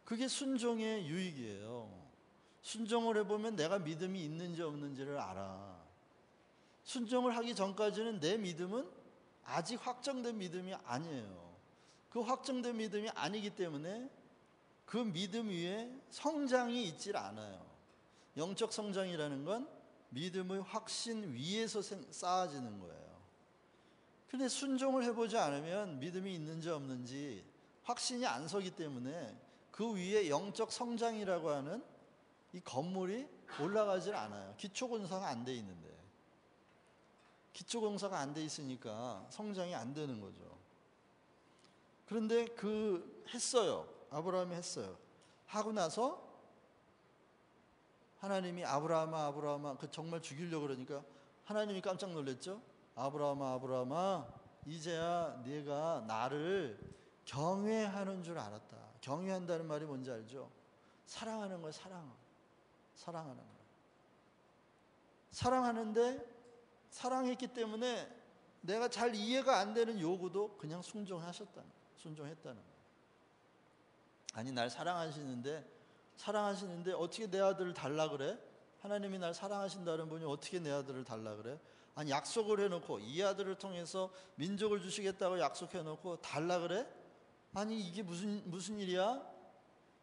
그게 순종의 유익이에요. 순종을 해보면 내가 믿음이 있는지 없는지를 알아. 순종을 하기 전까지는 내 믿음은 아직 확정된 믿음이 아니에요. 그 확정된 믿음이 아니기 때문에 그 믿음 위에 성장이 있질 않아요. 영적 성장이라는 건 믿음의 확신 위에서 쌓아지는 거예요. 근데 순종을 해보지 않으면 믿음이 있는지 없는지 확신이 안 서기 때문에 그 위에 영적 성장이라고 하는 이 건물이 올라가질 않아요. 기초공사가 안 돼 있는데. 기초공사가 안 돼 있으니까 성장이 안 되는 거죠. 그런데 했어요. 아브라함이 했어요. 하고 나서 하나님이 아브라함아 정말 죽이려고 그러니까 하나님이 깜짝 놀랐죠. 아브라함아 이제야 네가 나를 경외하는 줄 알았다. 경외한다는 말이 뭔지 알죠? 사랑하는 거예요. 사랑하는 거예요. 사랑하는데 사랑했기 때문에 내가 잘 이해가 안 되는 요구도 그냥 순종했다는 거예요. 아니 날 사랑하시는데 어떻게 내 아들을 달라 그래? 하나님이 날 사랑하신다는 분이 어떻게 내 아들을 달라 그래? 아니 약속을 해놓고 이 아들을 통해서 민족을 주시겠다고 약속해놓고 달라 그래? 아니 이게 무슨 일이야?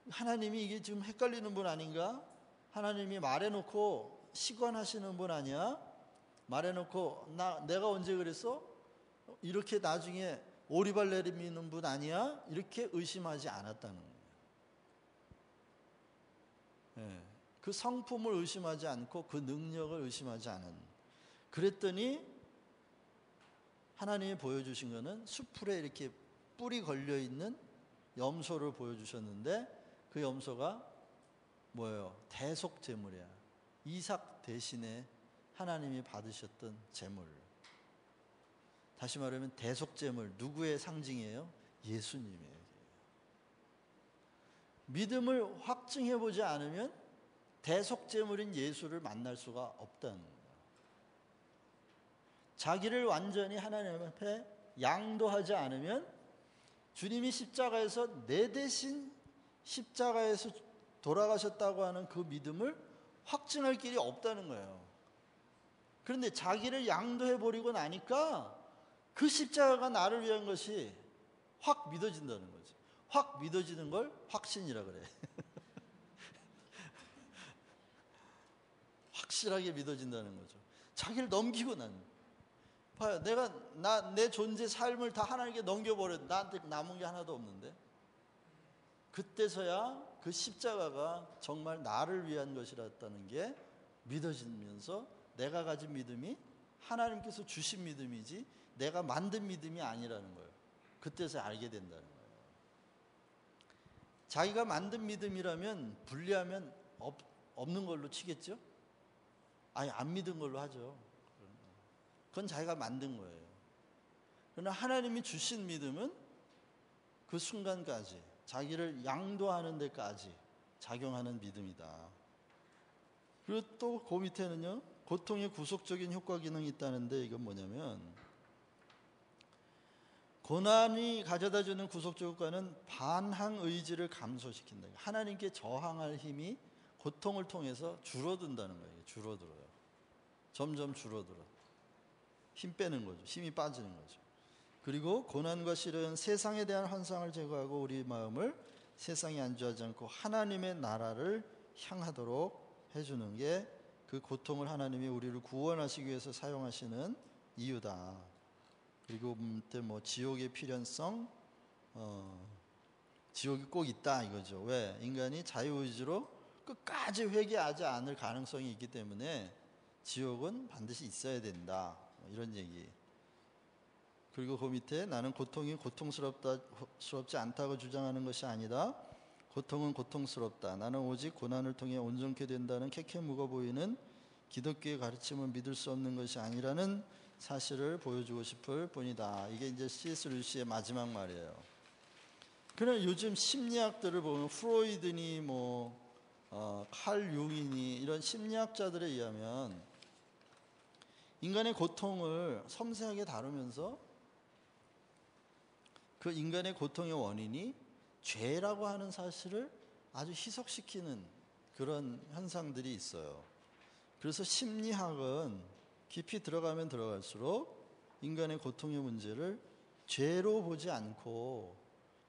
하나님이 이게 지금 헷갈리는 분 아닌가? 하나님이 말해놓고 시관하시는 분 아니야? 말해놓고 내가 언제 그랬어? 이렇게 나중에 오리발 내리는 분 아니야? 이렇게 의심하지 않았다는 거예요. 네. 그 성품을 의심하지 않고 그 능력을 의심하지 않은. 그랬더니 하나님이 보여주신 거는 수풀에 이렇게 뿔이 걸려있는 염소를 보여주셨는데 그 염소가 뭐예요? 대속제물이야. 이삭 대신에 하나님이 받으셨던 제물. 다시 말하면 대속제물 누구의 상징이에요? 예수님이에요. 믿음을 확증해보지 않으면 대속제물인 예수를 만날 수가 없다는 거예요. 자기를 완전히 하나님 앞에 양도하지 않으면 주님이 십자가에서 내 대신 십자가에서 돌아가셨다고 하는 그 믿음을 확증할 길이 없다는 거예요. 그런데 자기를 양도해버리고 나니까 그 십자가가 나를 위한 것이 확 믿어진다는 거지. 확 믿어지는 걸 확신이라 그래. 확실하게 믿어진다는 거죠. 자기를 넘기고 봐요. 내 존재 삶을 다 하나님께 넘겨버려. 나한테 남은 게 하나도 없는데. 그때서야 그 십자가가 정말 나를 위한 것이었다는 게 믿어지면서 내가 가진 믿음이 하나님께서 주신 믿음이지 내가 만든 믿음이 아니라는 거예요. 그때서 알게 된다는 거예요. 자기가 만든 믿음이라면 분리하면 없는 걸로 치겠죠? 아니 안 믿은 걸로 하죠. 그건 자기가 만든 거예요. 그러나 하나님이 주신 믿음은 그 순간까지 자기를 양도하는 데까지 작용하는 믿음이다. 그리고 또 그 밑에는요, 고통의 구속적인 효과 기능이 있다는데 이건 뭐냐면 고난이 가져다주는 구속적 효과는 반항 의지를 감소시킨다. 하나님께 저항할 힘이 고통을 통해서 줄어든다는 거예요. 줄어들어요. 점점 줄어들어. 힘 빼는 거죠. 힘이 빠지는 거죠. 그리고 고난과 시련은 세상에 대한 환상을 제거하고 우리 마음을 세상에 안주하지 않고 하나님의 나라를 향하도록 해주는 게 그 고통을 하나님이 우리를 구원하시기 위해서 사용하시는 이유다. 그리고 지옥의 필연성, 지옥이 꼭 있다 이거죠. 왜? 인간이 자유의지로 끝까지 회개하지 않을 가능성이 있기 때문에 지옥은 반드시 있어야 된다. 이런 얘기. 그리고 그 밑에 나는 고통이 고통스럽지 않다고 주장하는 것이 아니다. 고통은 고통스럽다. 나는 오직 고난을 통해 온전케 된다는 캐캐 묵어 보이는 기독교의 가르침을 믿을 수 없는 것이 아니라는 사실을 보여주고 싶을 뿐이다. 이게 이제 C.S. 루이스의 마지막 말이에요. 그러나 요즘 심리학들을 보면 프로이드니 칼 융이니 이런 심리학자들에 의하면 인간의 고통을 섬세하게 다루면서 그 인간의 고통의 원인이 죄라고 하는 사실을 아주 희석시키는 그런 현상들이 있어요. 그래서 심리학은 깊이 들어가면 들어갈수록 인간의 고통의 문제를 죄로 보지 않고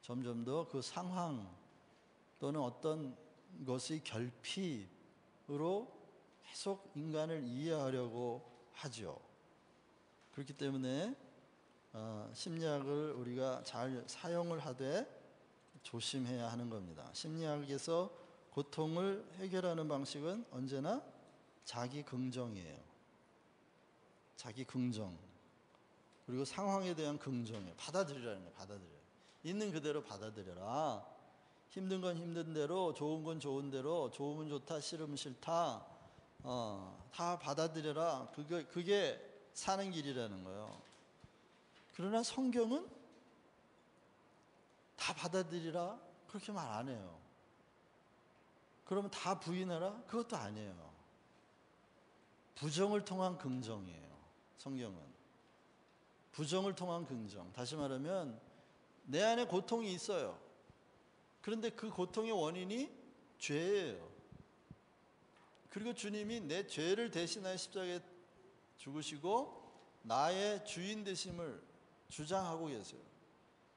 점점 더 그 상황 또는 어떤 것의 결핍으로 계속 인간을 이해하려고 하죠. 그렇기 때문에 심리학을 우리가 잘 사용을 하되 조심해야 하는 겁니다. 심리학에서 고통을 해결하는 방식은 언제나 자기 긍정이에요. 자기 긍정. 그리고 상황에 대한 긍정이에요. 받아들이라는 거예요. 받아들여요. 있는 그대로 받아들여라. 힘든 건 힘든 대로, 좋은 건 좋은 대로, 좋으면 좋다, 싫으면 싫다. 다 받아들여라. 그게 사는 길이라는 거예요. 그러나 성경은 다 받아들이라 그렇게 말 안 해요. 그러면 다 부인하라? 그것도 아니에요. 부정을 통한 긍정이에요. 성경은 부정을 통한 긍정. 다시 말하면 내 안에 고통이 있어요. 그런데 그 고통의 원인이 죄예요. 그리고 주님이 내 죄를 대신하여 십자가에 죽으시고 나의 주인 되심을 주장하고 계세요.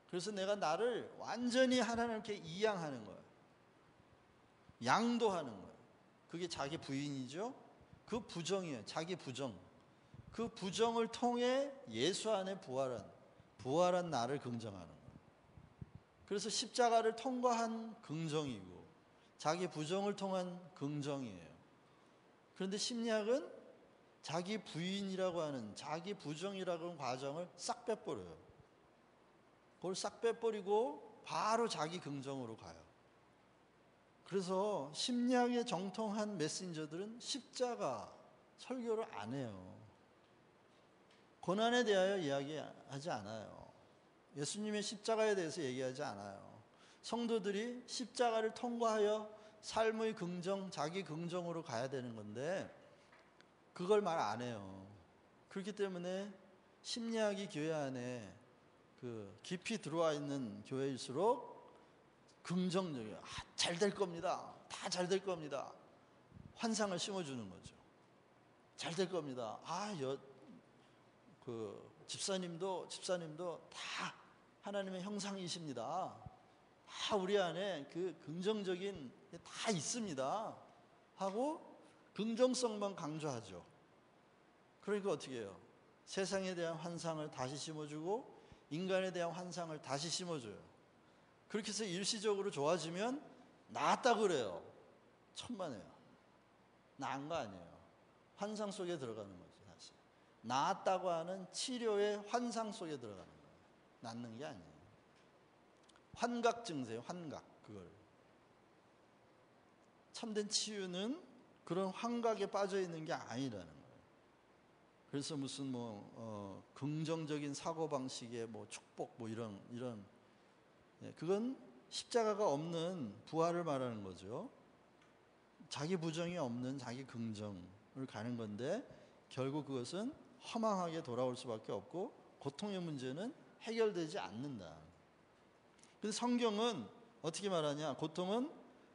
그래서 내가 나를 완전히 하나님께 이양하는 거예요. 양도하는 거예요. 그게 자기 부인이죠. 그 부정이에요. 자기 부정. 그 부정을 통해 예수 안에 부활한 나를 긍정하는 거예요. 그래서 십자가를 통과한 긍정이고 자기 부정을 통한 긍정이에요. 그런데 심리학은 자기 부인이라고 하는 자기 부정이라고 하는 과정을 싹 빼버려요. 그걸 싹 빼버리고 바로 자기 긍정으로 가요. 그래서 심리학에 정통한 메신저들은 십자가 설교를 안 해요. 고난에 대하여 이야기하지 않아요. 예수님의 십자가에 대해서 얘기하지 않아요. 성도들이 십자가를 통과하여 삶의 긍정, 자기 긍정으로 가야 되는 건데 그걸 말 안 해요. 그렇기 때문에 심리학이 교회 안에 깊이 들어와 있는 교회일수록 긍정적이에요. 잘 될 겁니다. 다 잘 될 겁니다. 환상을 심어주는 거죠. 잘 될 겁니다. 집사님도 다 하나님의 형상이십니다. 다 우리 안에 그 긍정적인 게 다 있습니다. 하고 긍정성만 강조하죠. 그러니까 어떻게 해요? 세상에 대한 환상을 다시 심어주고 인간에 대한 환상을 다시 심어줘요. 그렇게 해서 일시적으로 좋아지면 나았다 그래요. 천만에요. 나은 거 아니에요. 환상 속에 들어가는 거죠. 다시 나았다고 하는 치료의 환상 속에 들어가는 거예요. 낫는 게 아니에요. 환각 증세예요. 환각. 그걸 참된 치유는 그런 환각에 빠져 있는 게 아니라는 거예요. 그래서 무슨 긍정적인 사고 방식의 축복 이런 그건 십자가가 없는 부활을 말하는 거죠. 자기 부정이 없는 자기 긍정을 가는 건데 결국 그것은 허망하게 돌아올 수밖에 없고 고통의 문제는 해결되지 않는다. 근데 성경은 어떻게 말하냐? 고통은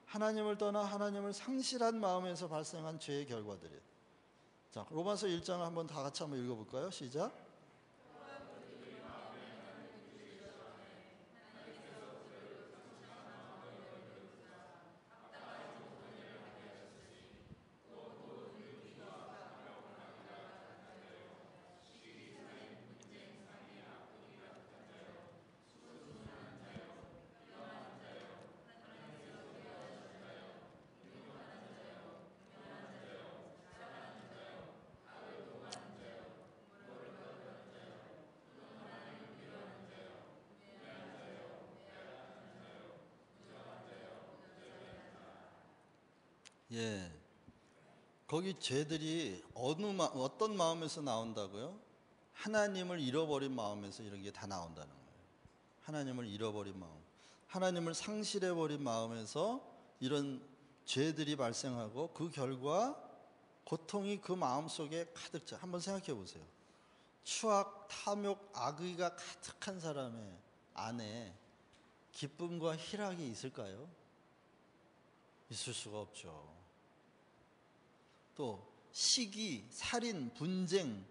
하나님을 떠나 하나님을 상실한 마음에서 발생한 죄의 결과들이에요. 자, 로마서 1장을 한번 다 같이 한번 읽어볼까요? 시작. 예. 거기 죄들이 어떤 마음에서 나온다고요? 하나님을 잃어버린 마음에서 이런 게 다 나온다는 거예요. 하나님을 잃어버린 마음, 하나님을 상실해버린 마음에서 이런 죄들이 발생하고 그 결과 고통이 그 마음속에 가득 차. 한번 생각해 보세요. 추악, 탐욕, 악의가 가득한 사람의 안에 기쁨과 희락이 있을까요? 있을 수가 없죠. 또 시기, 살인, 분쟁,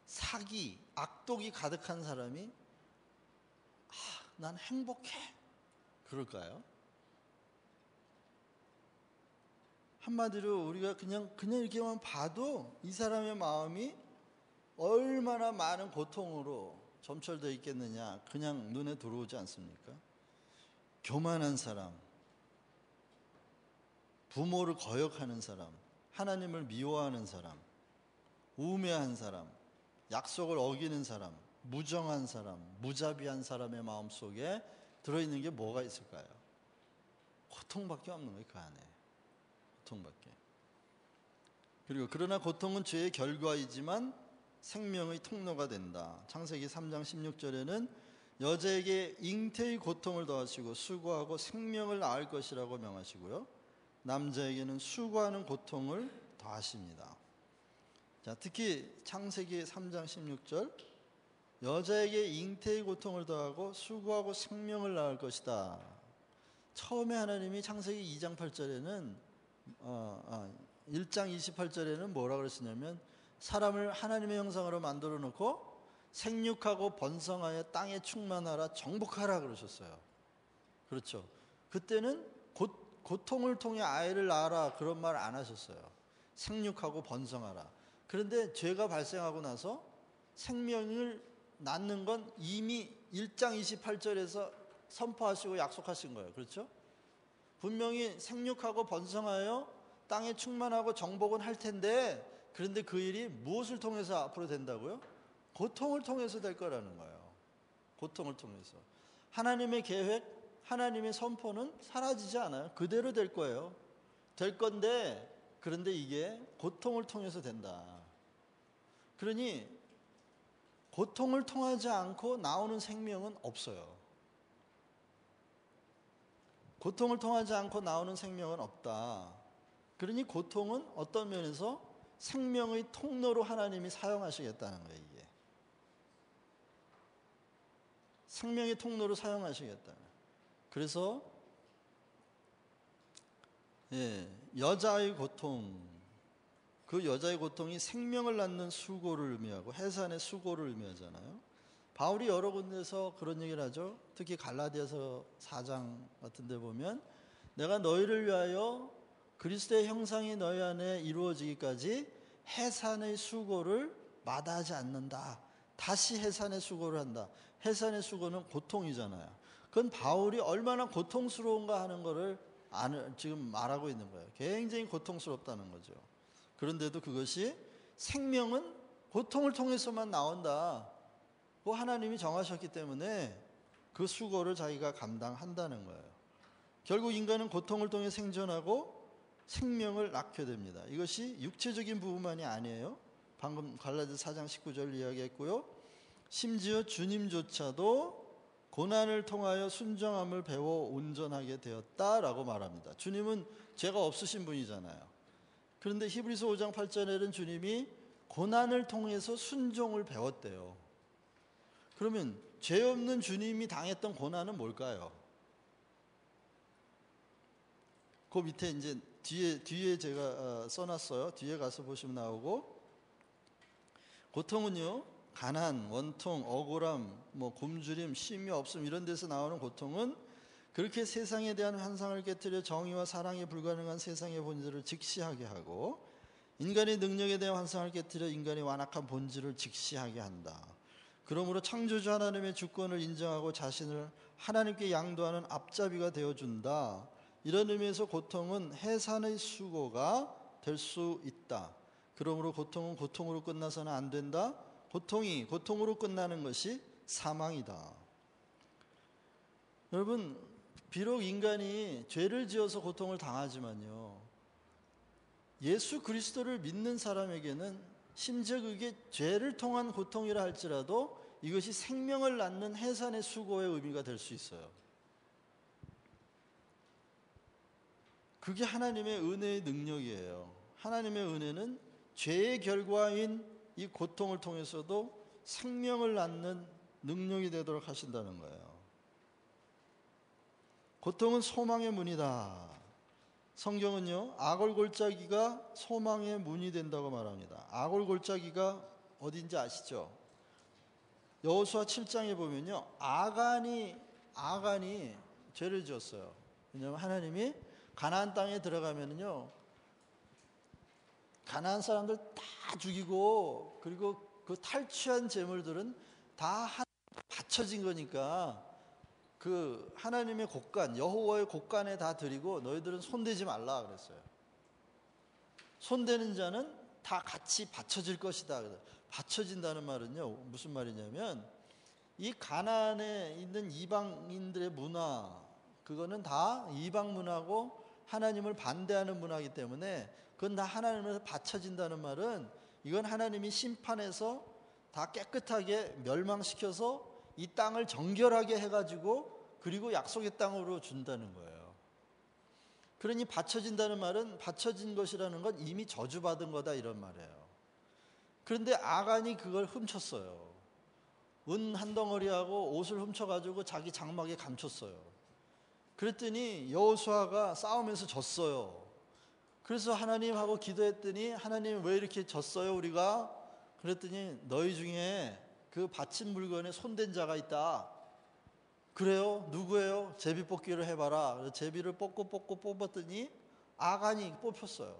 사기, 악독이 가득한 사람이 난 행복해 그럴까요? 한마디로 우리가 그냥 이렇게만 봐도 이 사람의 마음이 얼마나 많은 고통으로 점철되어 있겠느냐 그냥 눈에 들어오지 않습니까? 교만한 사람, 부모를 거역하는 사람, 하나님을 미워하는 사람, 우매한 사람, 약속을 어기는 사람, 무정한 사람, 무자비한 사람의 마음속에 들어있는 게 뭐가 있을까요? 고통밖에 없는 거예요. 그 안에 고통밖에. 그리고 그러나 고통은 죄의 결과이지만 생명의 통로가 된다. 창세기 3장 16절에는 여자에게 잉태의 고통을 더하시고 수고하고 생명을 낳을 것이라고 명하시고요, 남자에게는 수고하는 고통을 더하십니다. 자, 특히 창세기 3장 16절 여자에게 잉태의 고통을 더하고 수고하고 생명을 낳을 것이다. 처음에 하나님이 창세기 2장 8절에는 1장 28절에는 뭐라고 그랬었냐면 사람을 하나님의 형상으로 만들어 놓고 생육하고 번성하여 땅에 충만하라 정복하라 그러셨어요. 그렇죠. 그때는 고통을 통해 아이를 낳아라 그런 말 안 하셨어요. 생육하고 번성하라. 그런데 죄가 발생하고 나서 생명을 낳는 건 이미 1장 28절에서 선포하시고 약속하신 거예요. 그렇죠? 분명히 생육하고 번성하여 땅에 충만하고 정복은 할 텐데, 그런데 그 일이 무엇을 통해서 앞으로 된다고요? 고통을 통해서 될 거라는 거예요. 고통을 통해서. 하나님의 계획, 하나님의 선포는 사라지지 않아요. 그대로 될 거예요. 될 건데, 그런데 이게 고통을 통해서 된다. 그러니 고통을 통하지 않고 나오는 생명은 없어요. 고통을 통하지 않고 나오는 생명은 없다. 그러니 고통은 어떤 면에서 생명의 통로로 하나님이 사용하시겠다는 거예요. 이게 생명의 통로로 사용하시겠다. 그래서 여자의 고통, 그 여자의 고통이 생명을 낳는 수고를 의미하고 해산의 수고를 의미하잖아요. 바울이 여러 군데서 그런 얘기를 하죠. 특히 갈라디아서 4장 같은 데 보면 내가 너희를 위하여 그리스도의 형상이 너희 안에 이루어지기까지 해산의 수고를 마다하지 않는다. 다시 해산의 수고를 한다. 해산의 수고는 고통이잖아요. 그건 바울이 얼마나 고통스러운가 하는 거를 지금 말하고 있는 거예요. 굉장히 고통스럽다는 거죠. 그런데도 그것이 생명은 고통을 통해서만 나온다. 그 하나님이 정하셨기 때문에 그 수고를 자기가 감당한다는 거예요. 결국 인간은 고통을 통해 생존하고 생명을 낳게 됩니다. 이것이 육체적인 부분만이 아니에요. 방금 갈라디아서 4장 19절 이야기했고요. 심지어 주님조차도 고난을 통하여 순정함을 배워 온전하게 되었다라고 말합니다. 주님은 죄가 없으신 분이잖아요. 그런데 히브리서 5장 8절에는 주님이 고난을 통해서 순종을 배웠대요. 그러면 죄 없는 주님이 당했던 고난은 뭘까요? 그 밑에 이제 뒤에 제가 써놨어요. 뒤에 가서 보시면 나오고, 고통은요, 가난, 원통, 억울함, 굶주림, 쉼이 없음 이런 데서 나오는 고통은 그렇게 세상에 대한 환상을 깨뜨려 정의와 사랑이 불가능한 세상의 본질을 직시하게 하고, 인간의 능력에 대한 환상을 깨뜨려 인간의 완악한 본질을 직시하게 한다. 그러므로 창조주 하나님의 주권을 인정하고 자신을 하나님께 양도하는 앞잡이가 되어준다. 이런 의미에서 고통은 해산의 수고가 될 수 있다. 그러므로 고통은 고통으로 끝나서는 안 된다. 고통이 고통으로 끝나는 것이 사망이다. 여러분, 비록 인간이 죄를 지어서 고통을 당하지만요, 예수 그리스도를 믿는 사람에게는 심지어 그게 죄를 통한 고통이라 할지라도 이것이 생명을 낳는 해산의 수고의 의미가 될 수 있어요. 그게 하나님의 은혜의 능력이에요. 하나님의 은혜는 죄의 결과인 이 고통을 통해서도 생명을 낳는 능력이 되도록 하신다는 거예요. 고통은 소망의 문이다. 성경은요, 아골골짜기가 소망의 문이 된다고 말합니다. 아골골짜기가 어딘지 아시죠? 여호수아 7장에 보면요, 아간이 죄를 지었어요. 왜냐하면 하나님이 가나안 땅에 들어가면요, 가나안 사람들 다 죽이고, 그리고 그 탈취한 재물들은 다 바쳐진 거니까 그 하나님의 곳간, 여호와의 곳간에 다 드리고 너희들은 손대지 말라 그랬어요. 손대는 자는 다 같이 바쳐질 것이다. 바쳐진다는 말은요, 무슨 말이냐면 이 가나안에 있는 이방인들의 문화, 그거는 다 이방 문화고 하나님을 반대하는 문화이기 때문에 그건 다 하나님에서 바쳐진다는 말은 이건 하나님이 심판해서 다 깨끗하게 멸망시켜서 이 땅을 정결하게 해가지고 그리고 약속의 땅으로 준다는 거예요. 그러니 바쳐진다는 말은 바쳐진 것이라는 건 이미 저주받은 거다 이런 말이에요. 그런데 아간이 그걸 훔쳤어요. 은 한 덩어리하고 옷을 훔쳐가지고 자기 장막에 감췄어요. 그랬더니 여호수아가 싸움에서 졌어요. 그래서 하나님하고 기도했더니 하나님 왜 이렇게 졌어요 우리가? 그랬더니 너희 중에 그 바친 물건에 손댄 자가 있다. 그래요? 누구예요? 제비 뽑기를 해봐라. 그래서 제비를 뽑고 뽑았더니 아간이 뽑혔어요.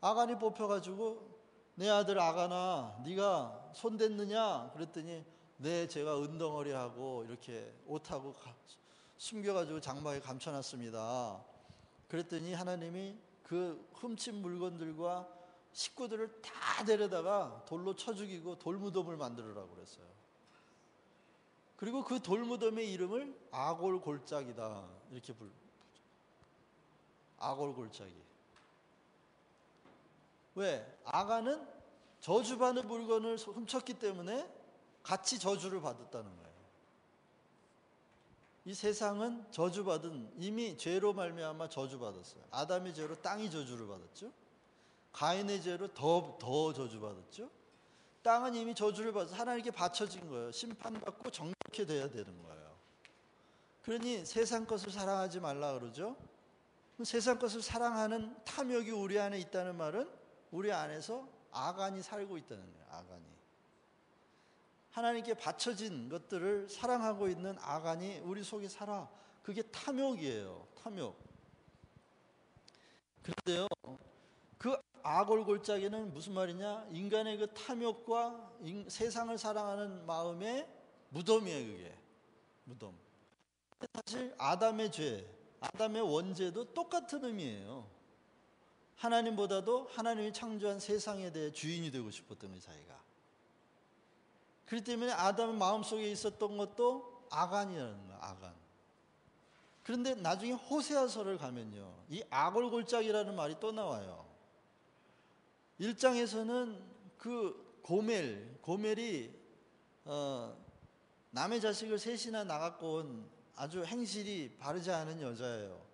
아간이 뽑혀가지고 내 아들 아간아 네가 손댔느냐? 그랬더니 네, 제가 은덩어리하고 이렇게 옷하고 숨겨가지고 장막에 감춰놨습니다. 그랬더니 하나님이 그 훔친 물건들과 식구들을 다 데려다가 돌로 쳐 죽이고 돌무덤을 만들으라고 그랬어요. 그리고 그 돌무덤의 이름을 아골골짜기다 이렇게 부르죠. 아골골짜기. 왜? 아간은 저주받은 물건을 훔쳤기 때문에 같이 저주를 받았다는 거예요. 이 세상은 저주받은, 이미 죄로 말미암아 저주받았어요. 아담의 죄로 땅이 저주를 받았죠. 가인의 죄로 더 저주받았죠. 땅은 이미 저주를 받아서 하나님께 바쳐진 거예요. 심판받고 정결케 돼야 되는 거예요. 그러니 세상 것을 사랑하지 말라 그러죠. 세상 것을 사랑하는 탐욕이 우리 안에 있다는 말은 우리 안에서 아간이 살고 있다는 거예요. 아간이. 하나님께 바쳐진 것들을 사랑하고 있는 아간이 우리 속에 살아. 그게 탐욕이에요. 탐욕. 그런데요, 그 아골골짜기는 무슨 말이냐? 인간의 그 탐욕과 세상을 사랑하는 마음의 무덤이에요. 그게 무덤. 사실 아담의 죄, 아담의 원죄도 똑같은 의미예요. 하나님보다도 하나님이 창조한 세상에 대해 주인이 되고 싶었던 거예요. 자기가. 그렇기 때문에 아담의 마음속에 있었던 것도 아간이라는 거예요. 아간. 그런데 나중에 호세아서를 가면요, 이 아골골짜기라는 말이 또 나와요. 1장에서는 그 고멜이 남의 자식을 셋이나 낳았고 온 아주 행실이 바르지 않은 여자예요.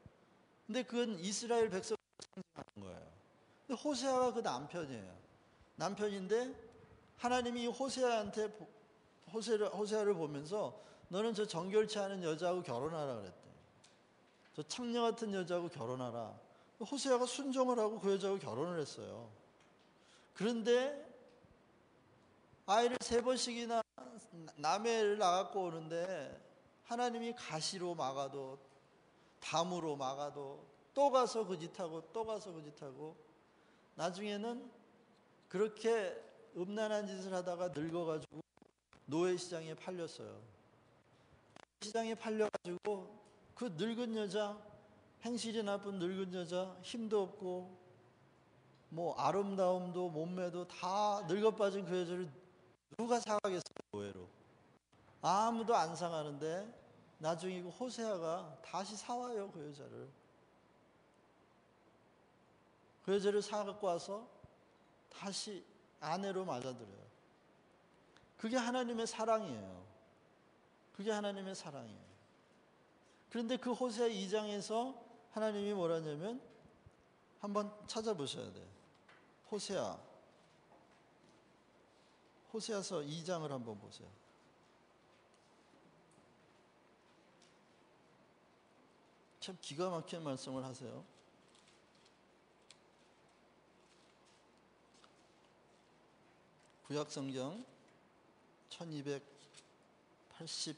근데 그건 이스라엘 백성을 상징하는 거예요. 근데 호세아가 그 남편인데 하나님이 호세아를 보면서 너는 저 정결치 않은 여자하고 결혼하라 그랬대. 저 창녀 같은 여자하고 결혼하라. 호세아가 순종을 하고 그 여자하고 결혼을 했어요. 그런데 아이를 3번씩이나 남의 애를 낳았고 오는데 하나님이 가시로 막아도 담으로 막아도 또 가서 그 짓하고 또 가서 그 짓하고 나중에는 그렇게 음란한 짓을 하다가 늙어가지고 노예시장에 팔렸어요. 시장에 팔려가지고 그 늙은 여자, 행실이 나쁜 늙은 여자, 힘도 없고 뭐 아름다움도 몸매도 다 늙어빠진 그 여자를 누가 사가겠어요? 노예로. 아무도 안 사가는데 나중에 그 호세아가 다시 사와요. 그 여자를. 그 여자를 사갖고 와서 다시 아내로 맞아들여요. 그게 하나님의 사랑이에요. 그게 하나님의 사랑이에요. 그런데 그 호세아 2장에서 하나님이 뭐라냐면 한번 찾아보셔야 돼요. 호세아서 2장을 한번 보세요. 참 기가 막힌 말씀을 하세요. 구약성경 1280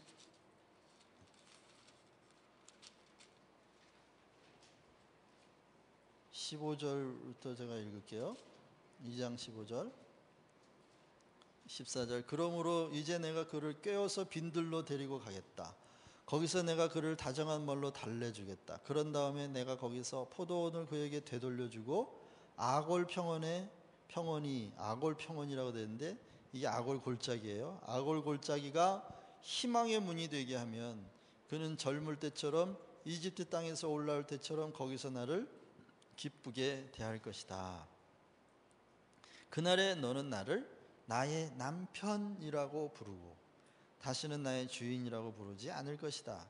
15절부터 제가 읽을게요. 2장 15절 14절 그러므로 이제 내가 그를 꿰어서 빈들로 데리고 가겠다. 거기서 내가 그를 다정한 말로 달래주겠다. 그런 다음에 내가 거기서 포도원을 그에게 되돌려주고 아골 평원이 아골 평원이라고 되는데 이게 아골 골짜기예요. 아골 골짜기가 희망의 문이 되게 하면 그는 젊을 때처럼 이집트 땅에서 올라올 때처럼 거기서 나를 기쁘게 대할 것이다. 그날에 너는 나를 나의 남편이라고 부르고 다시는 나의 주인이라고 부르지 않을 것이다.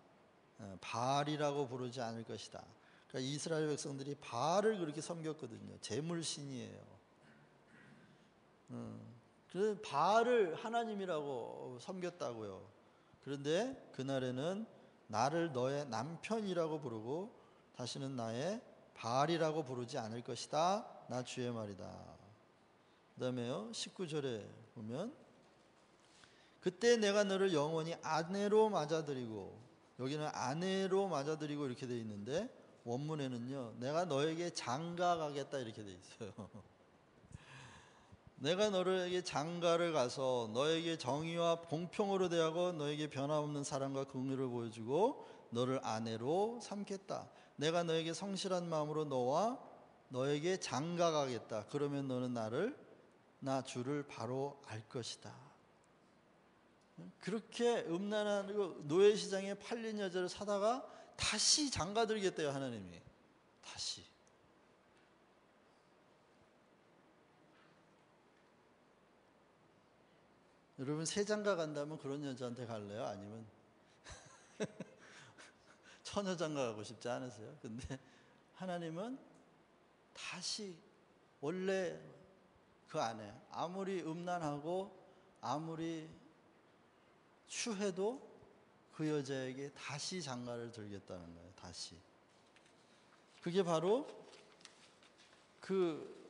바알이라고 부르지 않을 것이다. 그러니까 이스라엘 백성들이 바알을 그렇게 섬겼거든요. 재물신이에요. 그래서 바알을 하나님이라고 섬겼다고요. 그런데 그날에는 나를 너의 남편이라고 부르고 다시는 나의 바알이라고 부르지 않을 것이다. 나 주의 말이다. 그 다음에요 19절에 보면 그때 내가 너를 영원히 아내로 맞아들이고, 여기는 아내로 맞아들이고 이렇게 돼 있는데 원문에는요 내가 너에게 장가가겠다 이렇게 돼 있어요. 내가 너에게 장가를 가서 너에게 정의와 공평으로 대하고 너에게 변함없는 사랑과 긍휼을 보여주고 너를 아내로 삼겠다. 내가 너에게 성실한 마음으로 너에게 장가가겠다. 그러면 너는 나 주를 바로 알 것이다. 그렇게 음란한 노예시장에 팔린 여자를 사다가 다시 장가들겠대요. 하나님이 다시. 여러분 새 장가 간다면 그런 여자한테 갈래요? 아니면 처녀 장가 가고 싶지 않으세요? 근데 하나님은 다시 원래 그 안에 아무리 음란하고 아무리 추해도 그 여자에게 다시 장가를 들겠다는 거예요. 다시. 그게 바로 그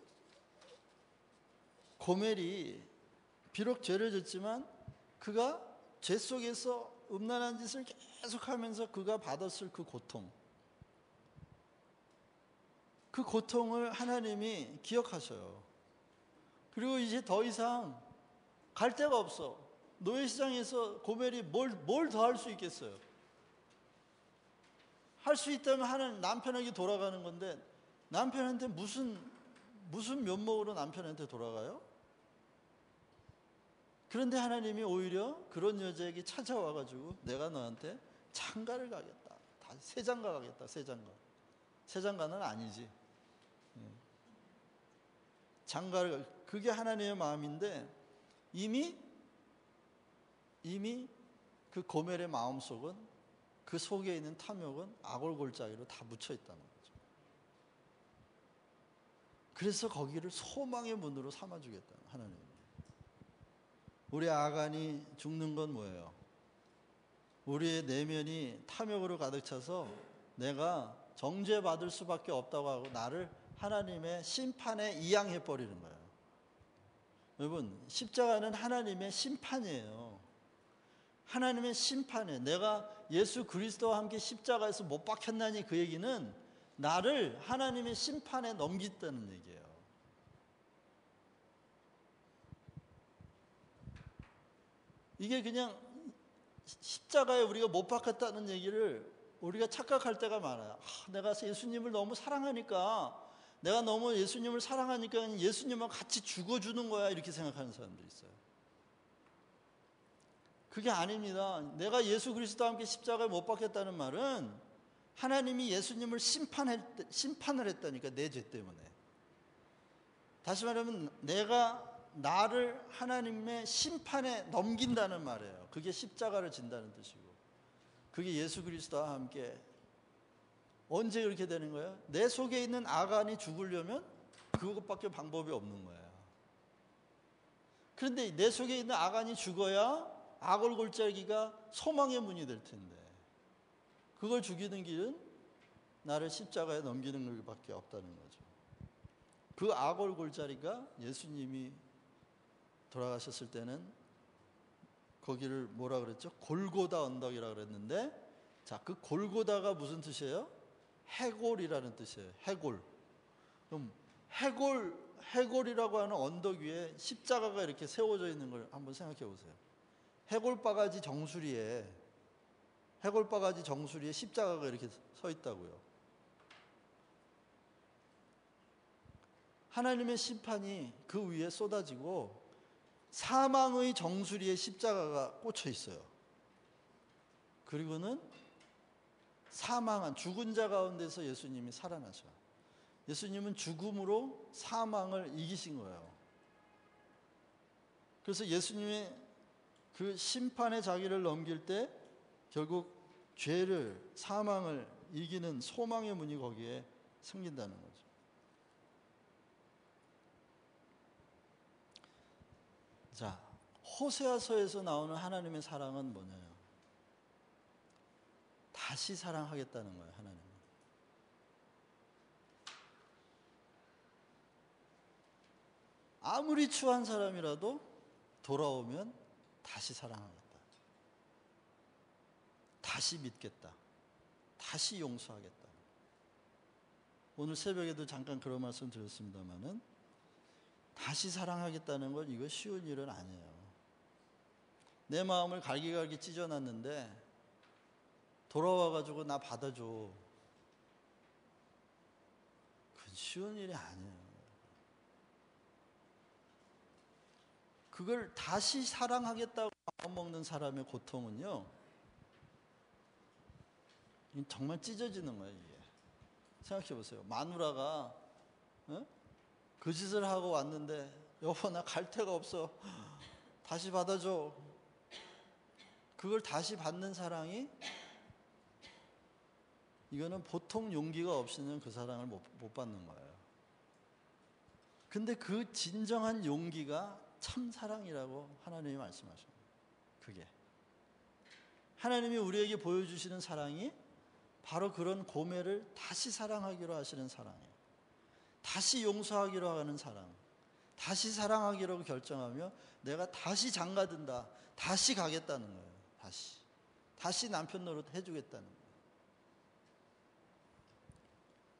고멜이 비록 죄를 졌지만 그가 죄 속에서 음란한 짓을 계속하면서 그가 받았을 그 고통을 하나님이 기억하셔요. 그리고 이제 더 이상 갈 데가 없어. 노예시장에서 고멜이 뭘 더 할 수 있겠어요? 할 수 있다면 하나님 남편에게 돌아가는 건데 남편한테 무슨 면목으로 남편한테 돌아가요? 그런데 하나님이 오히려 그런 여자에게 찾아와가지고 내가 너한테 장가를 가겠다. 다시 새 장가 가겠다. 새 장가는 아니지. 장가를 그게 하나님의 마음인데 이미 그 고멜의 마음속은 그 속에 있는 탐욕은 아골골짜기로 다 묻혀 있다는 거죠. 그래서 거기를 소망의 문으로 삼아주겠다는 하나님. 우리 아간이 죽는 건 뭐예요? 우리의 내면이 탐욕으로 가득 차서 내가 정죄받을 수밖에 없다고 하고 나를 하나님의 심판에 이양해 버리는 거예요. 여러분 십자가는 하나님의 심판이에요. 하나님의 심판에 내가 예수 그리스도와 함께 십자가에서 못 박혔나니 그 얘기는 나를 하나님의 심판에 넘겼다는 얘기예요. 이게 그냥 십자가에 우리가 못 박혔다는 얘기를 우리가 착각할 때가 많아요. 내가 예수님을 너무 사랑하니까 예수님과 같이 죽어주는 거야 이렇게 생각하는 사람들이 있어요. 그게 아닙니다. 내가 예수 그리스도와 함께 십자가에 못 박혔다는 말은 하나님이 예수님을 심판을 했다니까 내 죄 때문에. 다시 말하면 내가 나를 하나님의 심판에 넘긴다는 말이에요. 그게 십자가를 진다는 뜻이고, 그게 예수 그리스도와 함께. 언제 그렇게 되는 거예요? 내 속에 있는 아간이 죽으려면 그것밖에 방법이 없는 거예요. 그런데 내 속에 있는 아간이 죽어야 악을 골짜기가 소망의 문이 될 텐데, 그걸 죽이는 길은 나를 십자가에 넘기는 것밖에 없다는 거죠. 그 악을 골짜기가 예수님이 돌아가셨을 때는 거기를 뭐라 그랬죠? 골고다 언덕이라 그랬는데, 자, 그 골고다가 무슨 뜻이에요? 해골이라는 뜻이에요. 해골. 그럼 해골이라고 하는 언덕 위에 십자가가 이렇게 세워져 있는 걸 한번 생각해 보세요. 해골바가지 정수리에 십자가가 이렇게 서 있다고요. 하나님의 심판이 그 위에 쏟아지고 사망의 정수리에 십자가가 꽂혀 있어요. 그리고는 사망한 죽은 자 가운데서 예수님이 살아나셔. 예수님은 죽음으로 사망을 이기신 거예요. 그래서 예수님의 그 심판의 자기를 넘길 때 결국 죄를, 사망을 이기는 소망의 문이 거기에 생긴다는 거죠. 자, 호세아서에서 나오는 하나님의 사랑은 뭐냐요? 다시 사랑하겠다는 거예요, 하나님은. 아무리 추한 사람이라도 돌아오면 다시 사랑하겠다. 다시 믿겠다. 다시 용서하겠다. 오늘 새벽에도 잠깐 그런 말씀 드렸습니다마는, 다시 사랑하겠다는 건 이거 쉬운 일은 아니에요. 내 마음을 갈기갈기 찢어놨는데 돌아와가지고 나 받아줘. 그건 쉬운 일이 아니에요. 그걸 다시 사랑하겠다고 마음먹는 사람의 고통은요, 정말 찢어지는 거예요. 이게 생각해 보세요. 마누라가 그 짓을 하고 왔는데, 여보 나 갈 데가 없어, 다시 받아줘. 그걸 다시 받는 사랑이, 이거는 보통 용기가 없이는 그 사랑을 못 받는 거예요. 근데 그 진정한 용기가 참 사랑이라고 하나님이 말씀하십니다. 그게 하나님이 우리에게 보여주시는 사랑이 바로 그런 고매를 다시 사랑하기로 하시는 사랑이에요. 다시 용서하기로 하는 사랑, 다시 사랑하기로 결정하며 내가 다시 장가든다, 다시 가겠다는 거예요. 다시 남편 노릇 해주겠다는 거예요.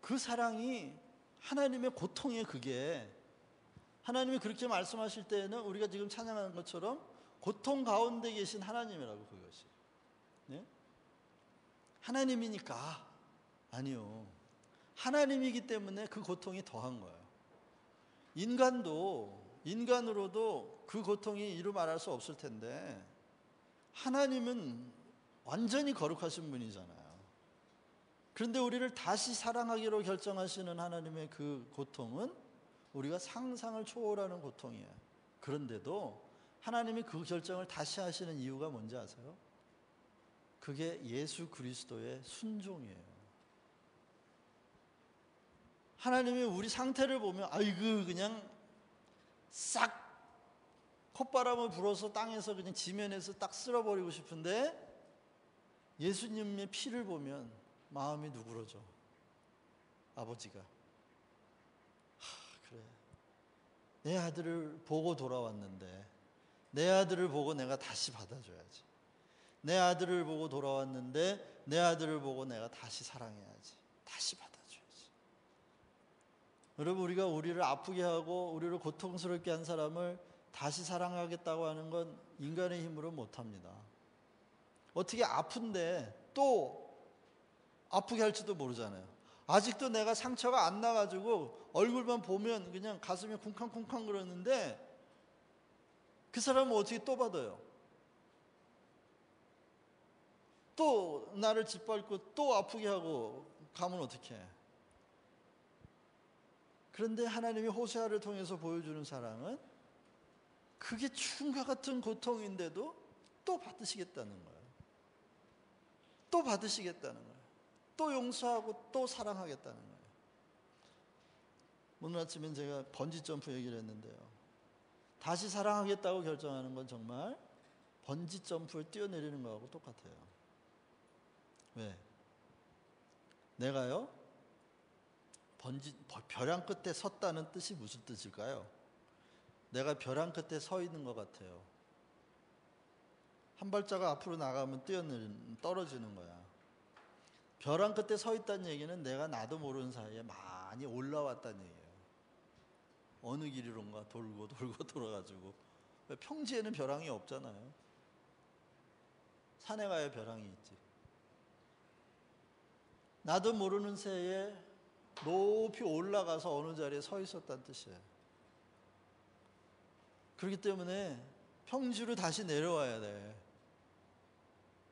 그 사랑이 하나님의 고통이에요. 그게 하나님이 그렇게 말씀하실 때에는 우리가 지금 찬양하는 것처럼 고통 가운데 계신 하나님이라고. 그것이 하나님이니까 아니요, 하나님이기 때문에 그 고통이 더한 거예요. 인간으로도 그 고통이 이루 말할 수 없을 텐데, 하나님은 완전히 거룩하신 분이잖아요. 그런데 우리를 다시 사랑하기로 결정하시는 하나님의 그 고통은 우리가 상상을 초월하는 고통이에요. 그런데도 하나님이 그 결정을 다시 하시는 이유가 뭔지 아세요? 그게 예수 그리스도의 순종이에요. 하나님이 우리 상태를 보면 아이고 그냥 싹 콧바람을 불어서 땅에서 그냥 지면에서 딱 쓸어버리고 싶은데, 예수님의 피를 보면 마음이 누그러져. 아버지가 그래, 내 아들을 보고 돌아왔는데, 내 아들을 보고 내가 다시 받아줘야지. 내 아들을 보고 돌아왔는데 내 아들을 보고 내가 다시 사랑해야지. 다시 받아줘야지. 여러분, 우리가 우리를 아프게 하고 우리를 고통스럽게 한 사람을 다시 사랑하겠다고 하는 건 인간의 힘으로 못합니다. 어떻게 아픈데 또 아프게 할지도 모르잖아요. 아직도 내가 상처가 안 나가지고 얼굴만 보면 그냥 가슴이 쿵쾅쿵쾅 그러는데, 그 사람은 어떻게 또 받아요? 또 나를 짓밟고 또 아프게 하고 가면 어떡해? 그런데 하나님이 호세아를 통해서 보여주는 사랑은 그게 죽음과 같은 고통인데도 또 받으시겠다는 거예요. 또 받으시겠다는 거예요. 또 용서하고 또 사랑하겠다는 거예요. 오늘 아침엔 제가 번지점프 얘기를 했는데요. 다시 사랑하겠다고 결정하는 건 정말 번지점프를 뛰어내리는 거하고 똑같아요. 왜? 내가요? 벼랑 끝에 섰다는 뜻이 무슨 뜻일까요? 내가 벼랑 끝에 서 있는 것 같아요. 한 발자국 앞으로 나가면 떨어지는 거야. 벼랑 끝에 서 있다는 얘기는 내가 나도 모르는 사이에 많이 올라왔다는 얘기예요. 어느 길이론가 돌고 돌아가지고. 평지에는 벼랑이 없잖아요. 산에 가야 벼랑이 있지. 나도 모르는 새에 높이 올라가서 어느 자리에 서 있었다는 뜻이에요. 그렇기 때문에 평지로 다시 내려와야 돼.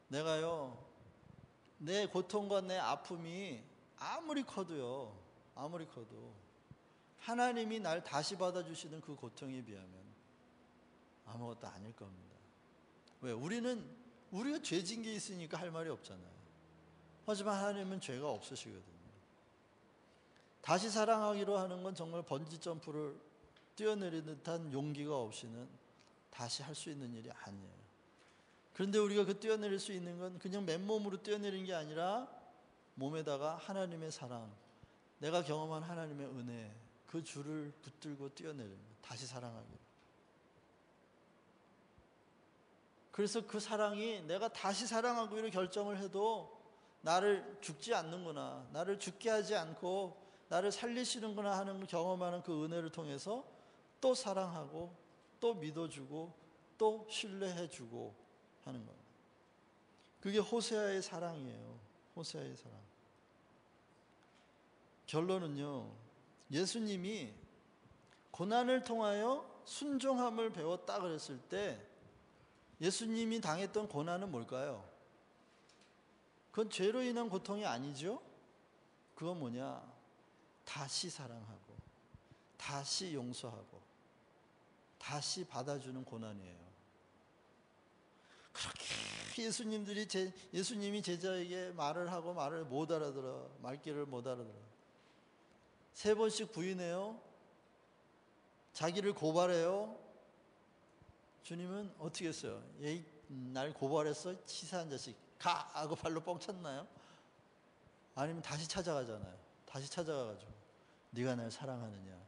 내가요, 내 고통과 내 아픔이 아무리 커도 하나님이 날 다시 받아주시는 그 고통에 비하면 아무것도 아닐 겁니다. 왜? 우리가 죄진 게 있으니까 할 말이 없잖아요. 하지만 하나님은 죄가 없으시거든요. 다시 사랑하기로 하는 건 정말 번지점프를 뛰어내리는 듯한 용기가 없이는 다시 할 수 있는 일이 아니에요. 그런데 우리가 그 뛰어내릴 수 있는 건 그냥 맨몸으로 뛰어내리는 게 아니라 몸에다가 하나님의 사랑, 내가 경험한 하나님의 은혜, 그 줄을 붙들고 뛰어내리는 거예요. 다시 사랑하기로. 그래서 그 사랑이 내가 다시 사랑하기로 결정을 해도 나를 죽지 않는구나, 나를 죽게 하지 않고 나를 살리시는구나 하는 경험하는 그 은혜를 통해서 또 사랑하고 또 믿어주고 또 신뢰해주고 하는 겁니다. 그게 호세아의 사랑이에요. 호세아의 사랑. 결론은요, 예수님이 고난을 통하여 순종함을 배웠다 그랬을 때 예수님이 당했던 고난은 뭘까요? 그건 죄로 인한 고통이 아니죠? 그건 뭐냐? 다시 사랑하고 다시 용서하고 다시 받아주는 고난이에요. 그렇게 예수님이 제자에게 말을 하고 말을 못 알아들어, 말귀를 못 알아들어. 3번씩 부인해요. 자기를 고발해요. 주님은 어떻게 했어요? 얘 날 고발했어? 치사한 자식. 가! 하고 발로 뻥 찼나요? 아니면 다시 찾아가잖아요. 다시 찾아가가지고 네가 날 사랑하느냐?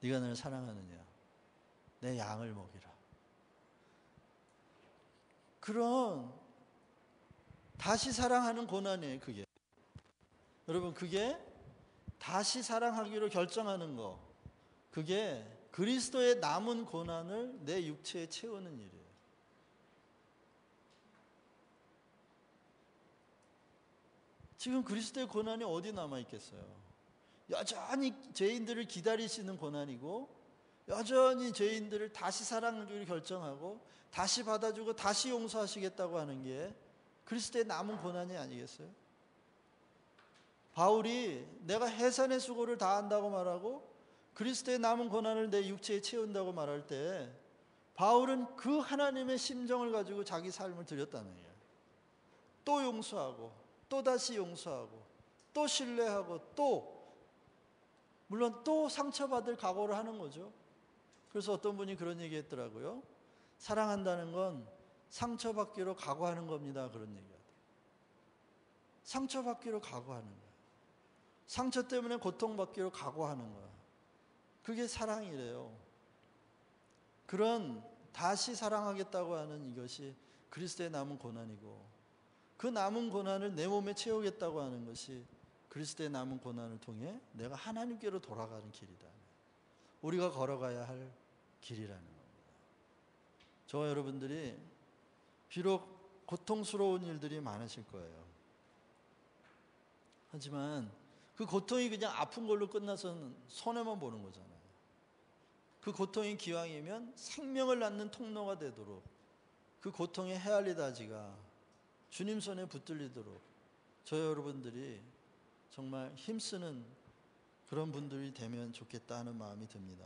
네가 날 사랑하느냐? 내 양을 먹이라. 그런 다시 사랑하는 고난이에요. 그게. 여러분, 그게 다시 사랑하기로 결정하는 거, 그게 그리스도의 남은 고난을 내 육체에 채우는 일이에요. 지금 그리스도의 고난이 어디 남아있겠어요? 여전히 죄인들을 기다리시는 고난이고, 여전히 죄인들을 다시 사랑하기로 결정하고 다시 받아주고 다시 용서하시겠다고 하는 게 그리스도의 남은 고난이 아니겠어요? 바울이 내가 해산의 수고를 다한다고 말하고 그리스도의 남은 고난을 내 육체에 채운다고 말할 때 바울은 그 하나님의 심정을 가지고 자기 삶을 드렸다는 거예요. 또 용서하고 또 다시 용서하고 또 신뢰하고 물론 또 상처받을 각오를 하는 거죠. 그래서 어떤 분이 그런 얘기 했더라고요. 사랑한다는 건 상처받기로 각오하는 겁니다. 그런 얘기하더라고요. 상처받기로 각오하는 거예요. 상처 때문에 고통받기로 각오하는 거예요. 그게 사랑이래요. 그런 다시 사랑하겠다고 하는 이것이 그리스도의 남은 고난이고, 그 남은 고난을 내 몸에 채우겠다고 하는 것이 그리스도의 남은 고난을 통해 내가 하나님께로 돌아가는 길이다. 우리가 걸어가야 할 길이라는 겁니다. 저와 여러분들이 비록 고통스러운 일들이 많으실 거예요. 하지만 그 고통이 그냥 아픈 걸로 끝나서는 손해만 보는 거잖아요. 그 고통이 기왕이면 생명을 낳는 통로가 되도록, 그 고통의 헤알리다지가 주님 손에 붙들리도록 저와 여러분들이 정말 힘쓰는 그런 분들이 되면 좋겠다 하는 마음이 듭니다.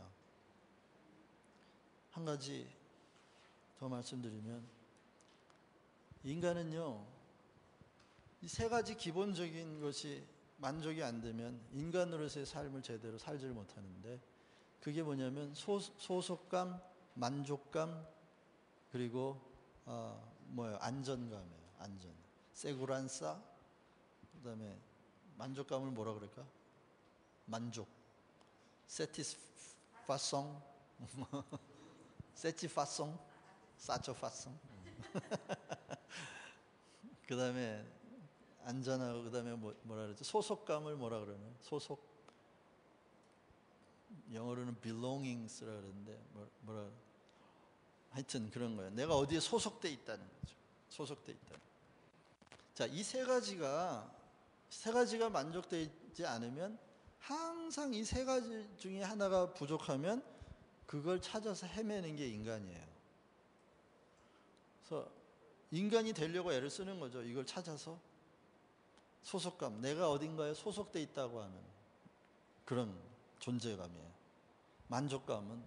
한 가지 더 말씀드리면, 인간은요, 이 세 가지 기본적인 것이 만족이 안 되면 인간으로서의 삶을 제대로 살지를 못하는데, 그게 뭐냐면 소속감, 만족감, 그리고 안전감이에요. 안전. 세구란사. 그다음에 만족감을 뭐라 그럴까? 만족. 세티스파송. 세티파송. 사초파송. 그다음에 안전하고, 그다음에 뭐라 그러지? 소속감을 뭐라 그러나? 영어로는 belongings라 그러는데 뭐라 하여튼 그런 거예요. 내가 어디에 소속돼 있다는 거죠. 소속돼 있다. 자, 이 세 가지가 만족되지 않으면, 항상 이 세 가지 중에 하나가 부족하면 그걸 찾아서 헤매는 게 인간이에요. 그래서 인간이 되려고 애를 쓰는 거죠. 이걸 찾아서. 소속감, 내가 어딘가에 소속돼 있다고 하는 그런 존재감이에요. 만족감은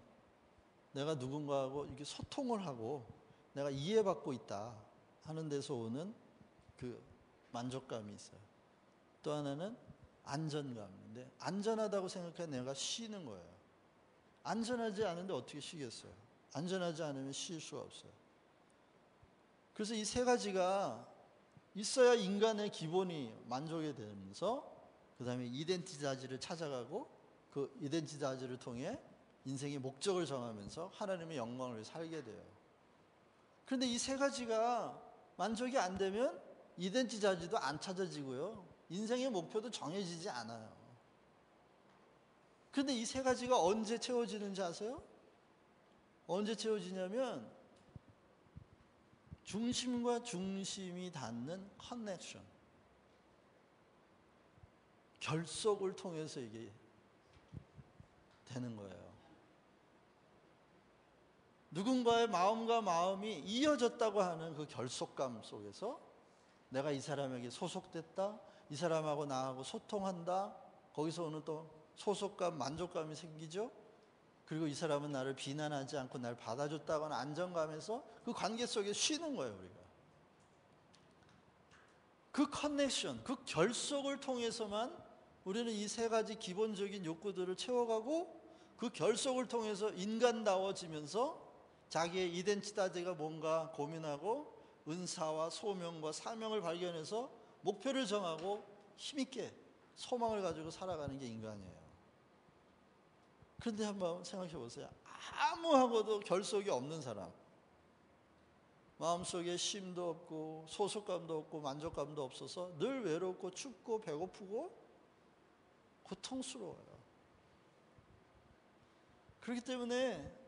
내가 누군가하고 이렇게 소통을 하고 내가 이해받고 있다 하는 데서 오는 그 만족감이 있어요. 또 하나는 안전감인데, 안전하다고 생각해 내가 쉬는 거예요. 안전하지 않은데 어떻게 쉬겠어요? 안전하지 않으면 쉴 수가 없어요. 그래서 이 세 가지가 있어야 인간의 기본이 만족이 되면서, 그 다음에 이덴티자지를 찾아가고, 그 이덴티자지를 통해 인생의 목적을 정하면서 하나님의 영광을 위해 살게 돼요. 그런데 이 세 가지가 만족이 안 되면 이덴티자지도 안 찾아지고요, 인생의 목표도 정해지지 않아요. 그런데 이 세 가지가 언제 채워지는지 아세요? 언제 채워지냐면 중심과 중심이 닿는 커넥션, 결속을 통해서 이게 되는 거예요. 누군가의 마음과 마음이 이어졌다고 하는 그 결속감 속에서 내가 이 사람에게 소속됐다, 이 사람하고 나하고 소통한다, 거기서 오는 또 소속감, 만족감이 생기죠. 그리고 이 사람은 나를 비난하지 않고 나를 받아줬다고 하는 안정감에서 그 관계 속에 쉬는 거예요. 우리가 그 커넥션, 그 결속을 통해서만 우리는 이 세 가지 기본적인 욕구들을 채워가고, 그 결속을 통해서 인간다워지면서 자기의 이덴티티가 뭔가 고민하고 은사와 소명과 사명을 발견해서 목표를 정하고 힘있게 소망을 가지고 살아가는 게 인간이에요. 그런데 한번 생각해 보세요. 아무하고도 결속이 없는 사람, 마음속에 쉼도 없고 소속감도 없고 만족감도 없어서 늘 외롭고 춥고 배고프고 고통스러워요. 그렇기 때문에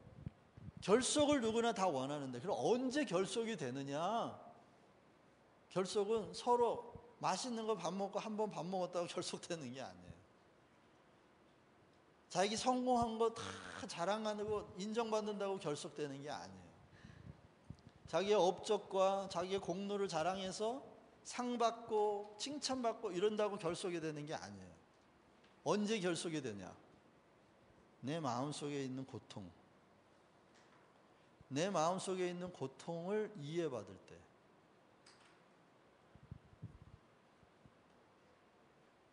결속을 누구나 다 원하는데, 그럼 언제 결속이 되느냐? 결속은 서로 맛있는 거 밥 먹고 한 번 밥 먹었다고 결속되는 게 아니에요. 자기 성공한 거 다 자랑하고 인정받는다고 결속되는 게 아니에요. 자기의 업적과 자기의 공로를 자랑해서 상 받고 칭찬받고 이런다고 결속이 되는 게 아니에요. 언제 결속이 되냐? 내 마음속에 있는 고통, 내 마음속에 있는 고통을 이해받을 때.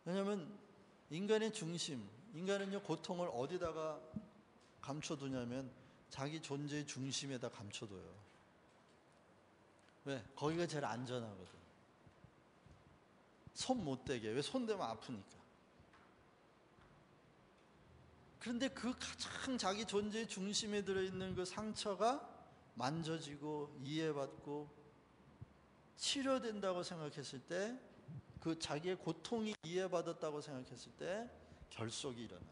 왜냐하면 인간의 중심, 인간은요 고통을 어디다가 감춰두냐면 자기 존재의 중심에다 감춰둬요. 왜? 거기가 제일 안전하거든. 손 못 대게. 왜? 손 대면 아프니까. 그런데 그 가장 자기 존재의 중심에 들어있는 그 상처가 만져지고 이해받고 치료된다고 생각했을 때, 그 자기의 고통이 이해받았다고 생각했을 때 결속이 일어나요.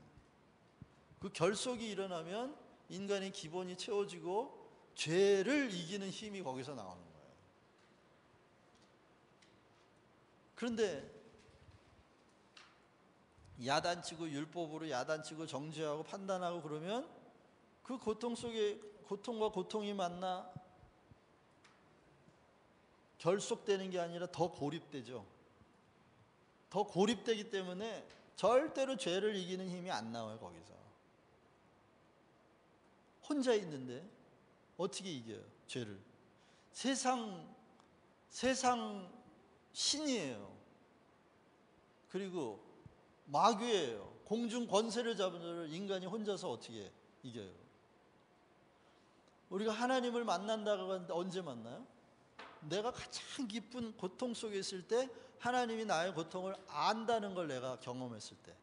그 결속이 일어나면 인간의 기본이 채워지고 죄를 이기는 힘이 거기서 나오는 거예요. 그런데 야단치고 율법으로 야단치고 정죄하고 판단하고 그러면 그 고통 속에 고통과 고통이 만나 결속되는 게 아니라 더 고립되죠. 더 고립되기 때문에 절대로 죄를 이기는 힘이 안 나와요. 거기서 혼자 있는데 어떻게 이겨요? 죄를. 세상 신이에요. 그리고 마귀예요. 공중 권세를 잡은 자를 인간이 혼자서 어떻게 이겨요? 우리가 하나님을 만난다고 하는데 언제 만나요? 내가 가장 깊은 고통 속에 있을 때 하나님이 나의 고통을 안다는 걸 내가 경험했을 때,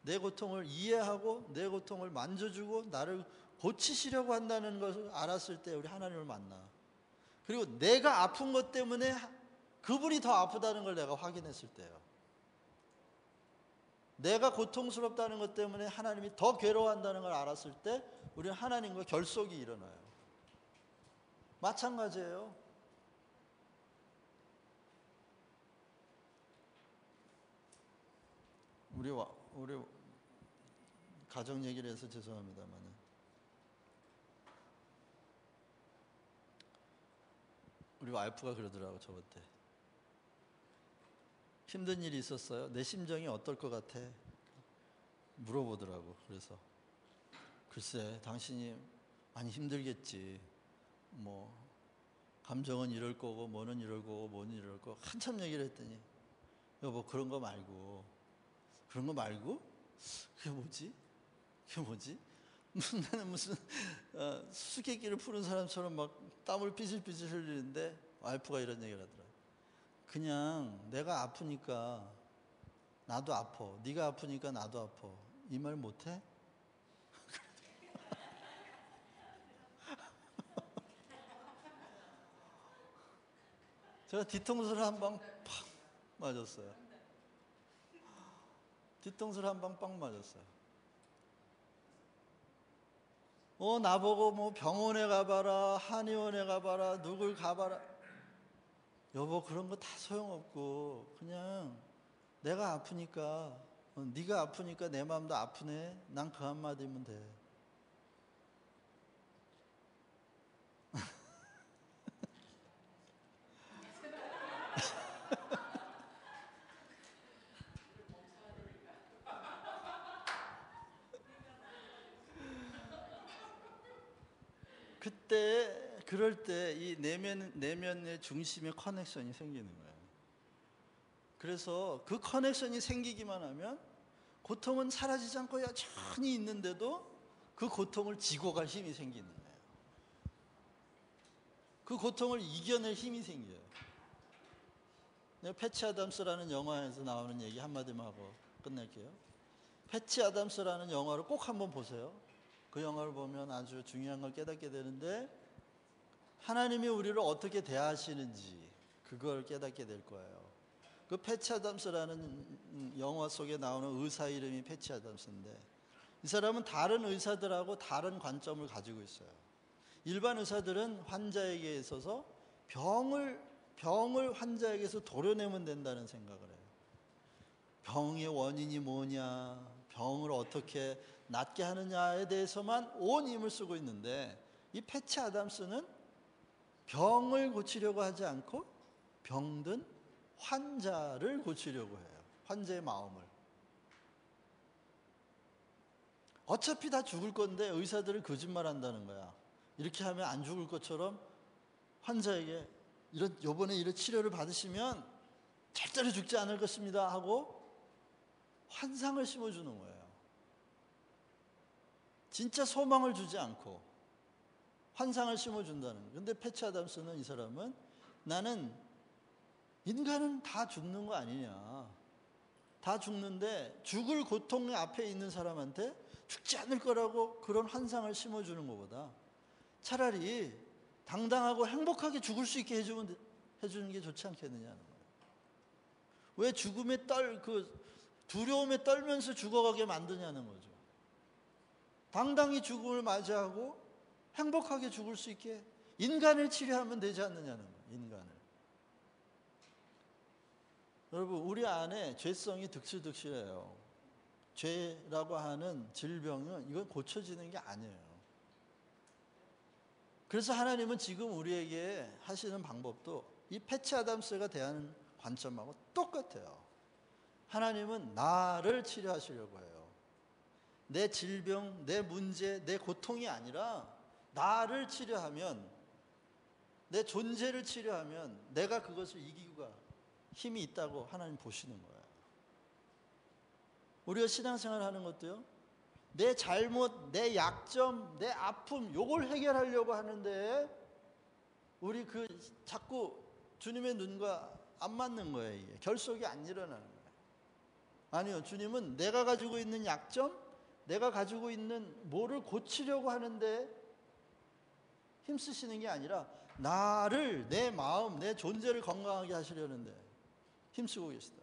내 고통을 이해하고 내 고통을 만져주고 나를 고치시려고 한다는 것을 알았을 때 우리 하나님을 만나. 그리고 내가 아픈 것 때문에 그분이 더 아프다는 걸 내가 확인했을 때요. 내가 고통스럽다는 것 때문에 하나님이 더 괴로워한다는 걸 알았을 때 우리는 하나님과 결속이 일어나요. 마찬가지예요. 우리 가정 얘기를 해서 죄송합니다만, 우리 와이프가 그러더라고. 저한테 힘든 일이 있었어요? 내 심정이 어떨 것 같아? 물어보더라고. 그래서 글쎄 당신이 많이 힘들겠지. 뭐 감정은 이럴 거고 뭐는 이럴 거고 뭐는 이럴 거고 한참 얘기를 했더니, 여보 그런 거 말고. 그런 거 말고? 그게 뭐지? 그게 뭐지? 나는 무슨 수수께끼를 푸는 사람처럼 막 땀을 삐질삐질 흘리는데 와이프가 이런 얘기를 하더라. 그냥 내가 아프니까 나도 아파. 네가 아프니까 나도 아파. 이 말 못해? 제가 뒤통수를 한 방 팍 맞았어요. 뒤통수를 한 방 빡 맞았어요. 나보고 뭐 병원에 가봐라, 한의원에 가봐라, 누굴 가봐라. 여보 그런 거 다 소용없고 그냥 내가 아프니까, 네가 아프니까 내 마음도 아프네. 난 그 한마디면 돼. 그럴 때 이 내면의 중심의 커넥션이 생기는 거예요. 그래서 그 커넥션이 생기기만 하면 고통은 사라지지 않고 여전히 있는데도 그 고통을 지고 갈 힘이 생기는 거예요. 그 고통을 이겨낼 힘이 생겨요. 내가 패치 아담스라는 영화에서 나오는 얘기 한마디만 하고 끝낼게요. 패치 아담스라는 영화를 꼭 한번 보세요. 그 영화를 보면 아주 중요한 걸 깨닫게 되는데, 하나님이 우리를 어떻게 대하시는지 그걸 깨닫게 될 거예요. 그 패치 아담스라는 영화 속에 나오는 의사 이름이 패치 아담스인데, 이 사람은 다른 의사들하고 다른 관점을 가지고 있어요. 일반 의사들은 환자에게 있어서 병을 환자에게서 도려내면 된다는 생각을 해요. 병의 원인이 뭐냐, 병을 어떻게 낫게 하느냐에 대해서만 온 힘을 쓰고 있는데, 이 패치 아담스는 병을 고치려고 하지 않고 병든 환자를 고치려고 해요. 환자의 마음을. 어차피 다 죽을 건데 의사들은 거짓말한다는 거야. 이렇게 하면 안 죽을 것처럼 환자에게 요번에 이런 치료를 받으시면 절대로 죽지 않을 것입니다 하고 환상을 심어주는 거예요. 진짜 소망을 주지 않고 환상을 심어준다는 거예요. 근데 패치 아담스는, 이 사람은 나는 인간은 다 죽는 거 아니냐, 다 죽는데 죽을 고통 앞에 있는 사람한테 죽지 않을 거라고 그런 환상을 심어주는 것보다 차라리 당당하고 행복하게 죽을 수 있게 해주는 게 좋지 않겠느냐는 거예요. 왜 두려움에 떨면서 죽어가게 만드냐는 거죠. 당당히 죽음을 맞이하고 행복하게 죽을 수 있게 인간을 치료하면 되지 않느냐는 거예요. 인간을. 여러분, 우리 안에 죄성이 득실득실해요. 죄라고 하는 질병은 이건 고쳐지는 게 아니에요. 그래서 하나님은 지금 우리에게 하시는 방법도 이 패치 아담스가 대하는 관점하고 똑같아요. 하나님은 나를 치료하시려고 해요. 내 질병, 내 문제, 내 고통이 아니라 나를 치료하면, 내 존재를 치료하면 내가 그것을 이기고 힘이 있다고 하나님 보시는 거예요. 우리가 신앙생활 하는 것도요, 내 잘못, 내 약점, 내 아픔, 요걸 해결하려고 하는데 우리 자꾸 주님의 눈과 안 맞는 거예요. 이게 결속이 안 일어나는 거예요. 아니요, 주님은 내가 가지고 있는 약점, 내가 가지고 있는 뭐를 고치려고 하는데 힘쓰시는 게 아니라 나를, 내 마음, 내 존재를 건강하게 하시려는데 힘쓰고 계시다.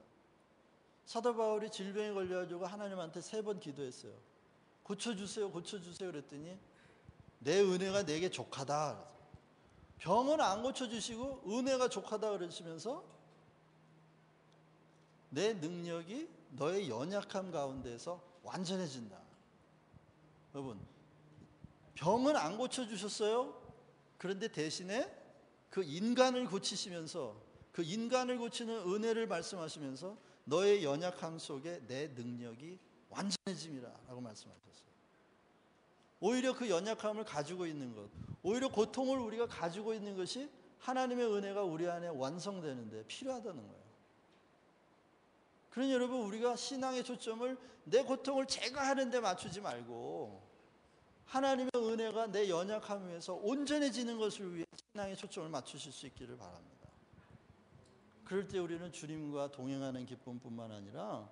사도 바울이 질병에 걸려가지고 하나님한테 3번 기도했어요. 고쳐주세요, 고쳐주세요 그랬더니 내 은혜가 내게 족하다. 병은 안 고쳐주시고 은혜가 족하다 그러시면서 내 능력이 너의 연약함 가운데서 완전해진다. 여러분, 병은 안 고쳐주셨어요. 그런데 대신에 그 인간을 고치시면서, 그 인간을 고치는 은혜를 말씀하시면서 너의 연약함 속에 내 능력이 완전해짐이라 라고 말씀하셨어요. 오히려 그 연약함을 가지고 있는 것, 오히려 고통을 우리가 가지고 있는 것이 하나님의 은혜가 우리 안에 완성되는데 필요하다는 거예요. 그러니 여러분, 우리가 신앙의 초점을 내 고통을 제거하는 데 맞추지 말고 하나님의 은혜가 내 연약함 위에서 온전해지는 것을 위해 신앙의 초점을 맞추실 수 있기를 바랍니다. 그럴 때 우리는 주님과 동행하는 기쁨뿐만 아니라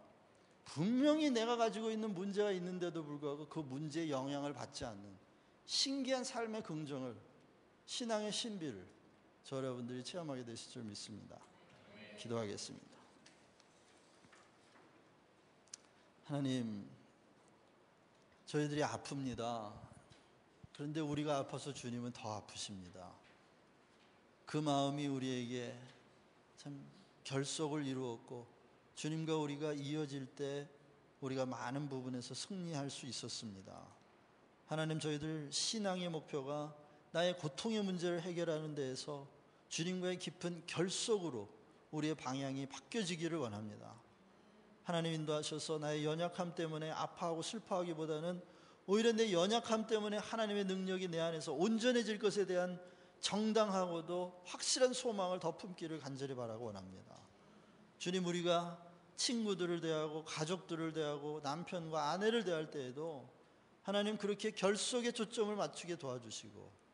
분명히 내가 가지고 있는 문제가 있는데도 불구하고 그 문제의 영향을 받지 않는 신기한 삶의 긍정을, 신앙의 신비를 저 여러분들이 체험하게 되실 줄 믿습니다. 기도하겠습니다. 하나님, 저희들이 아픕니다. 그런데 우리가 아파서 주님은 더 아프십니다. 그 마음이 우리에게 참 결속을 이루었고 주님과 우리가 이어질 때 우리가 많은 부분에서 승리할 수 있었습니다. 하나님, 저희들 신앙의 목표가 나의 고통의 문제를 해결하는 데에서 주님과의 깊은 결속으로 우리의 방향이 바뀌어지기를 원합니다. 하나님, 인도하셔서 나의 연약함 때문에 아파하고 슬퍼하기보다는 오히려 내 연약함 때문에 하나님의 능력이 내 안에서 온전해질 것에 대한 정당하고도 확실한 소망을 더 품기를 간절히 바라고 원합니다. 주님, 우리가 친구들을 대하고 가족들을 대하고 남편과 아내를 대할 때에도 하나님 그렇게 결속에 초점을 맞추게 도와주시고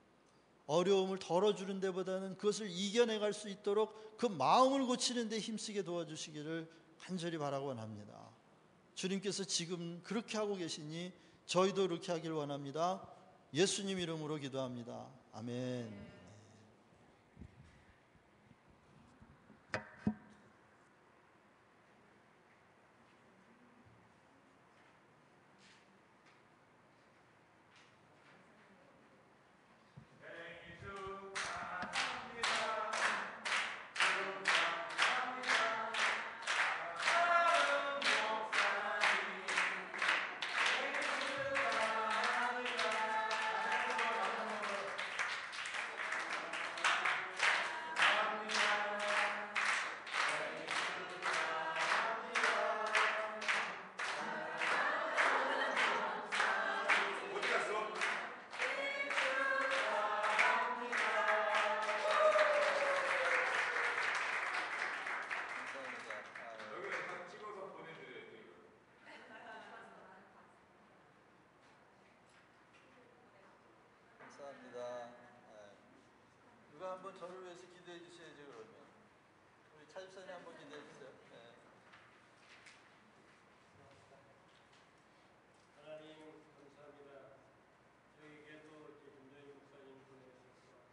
어려움을 덜어주는 데보다는 그것을 이겨내갈 수 있도록 그 마음을 고치는 데 힘쓰게 도와주시기를 간절히 바라고 원합니다. 주님께서 지금 그렇게 하고 계시니 저희도 그렇게 하길 원합니다. 예수님 이름으로 기도합니다. 아멘. 감사합니다. 누가 한번 저를 위해서 기도해 주셔야죠. 그러면 우리 차집사님 한번 기도해 주세요. 하나님 감사합니다. 저희에게도 김정희 목사님 보내주셔서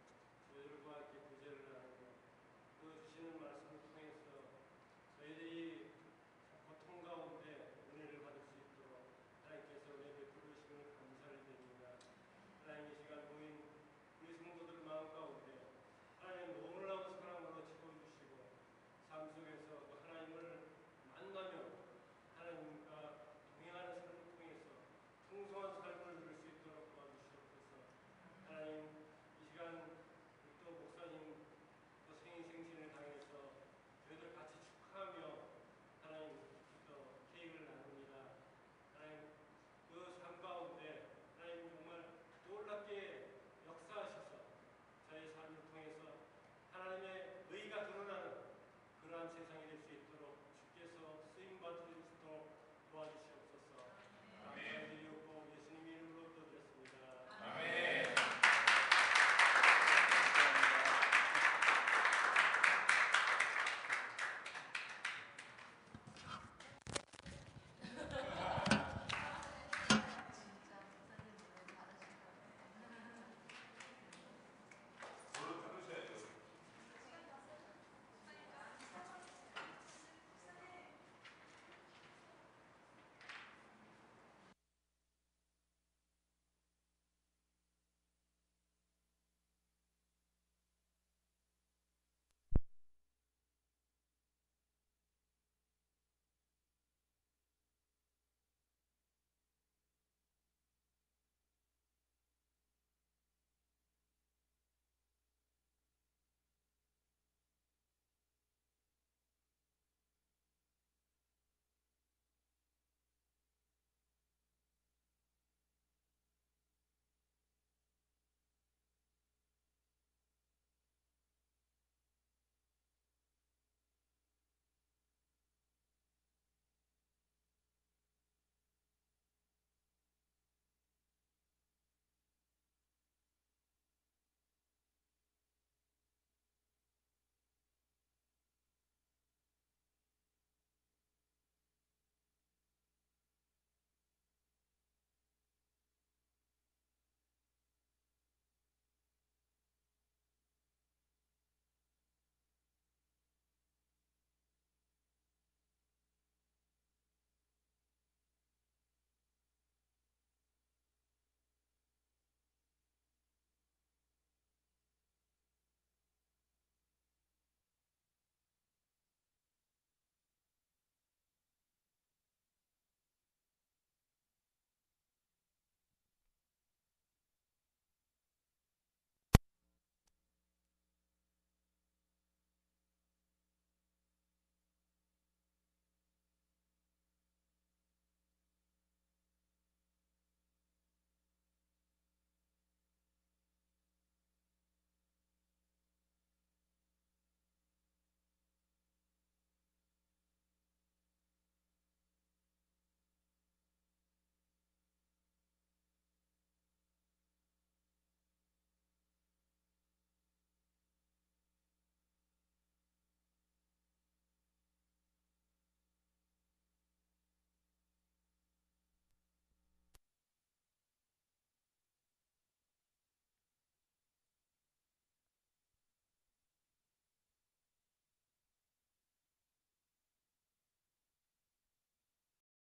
저희들과 함께 구제를 하고 또 주시는 말씀을 통해서 저희들이 고통 가운데 은혜를 받을 수 있도록 하나님께서 은혜 베풀으시는 감사를 드립니다. 하나님, 이 시간 모인 우리 성도들 마음 가운데 하나님 놀라운 사랑과 세상에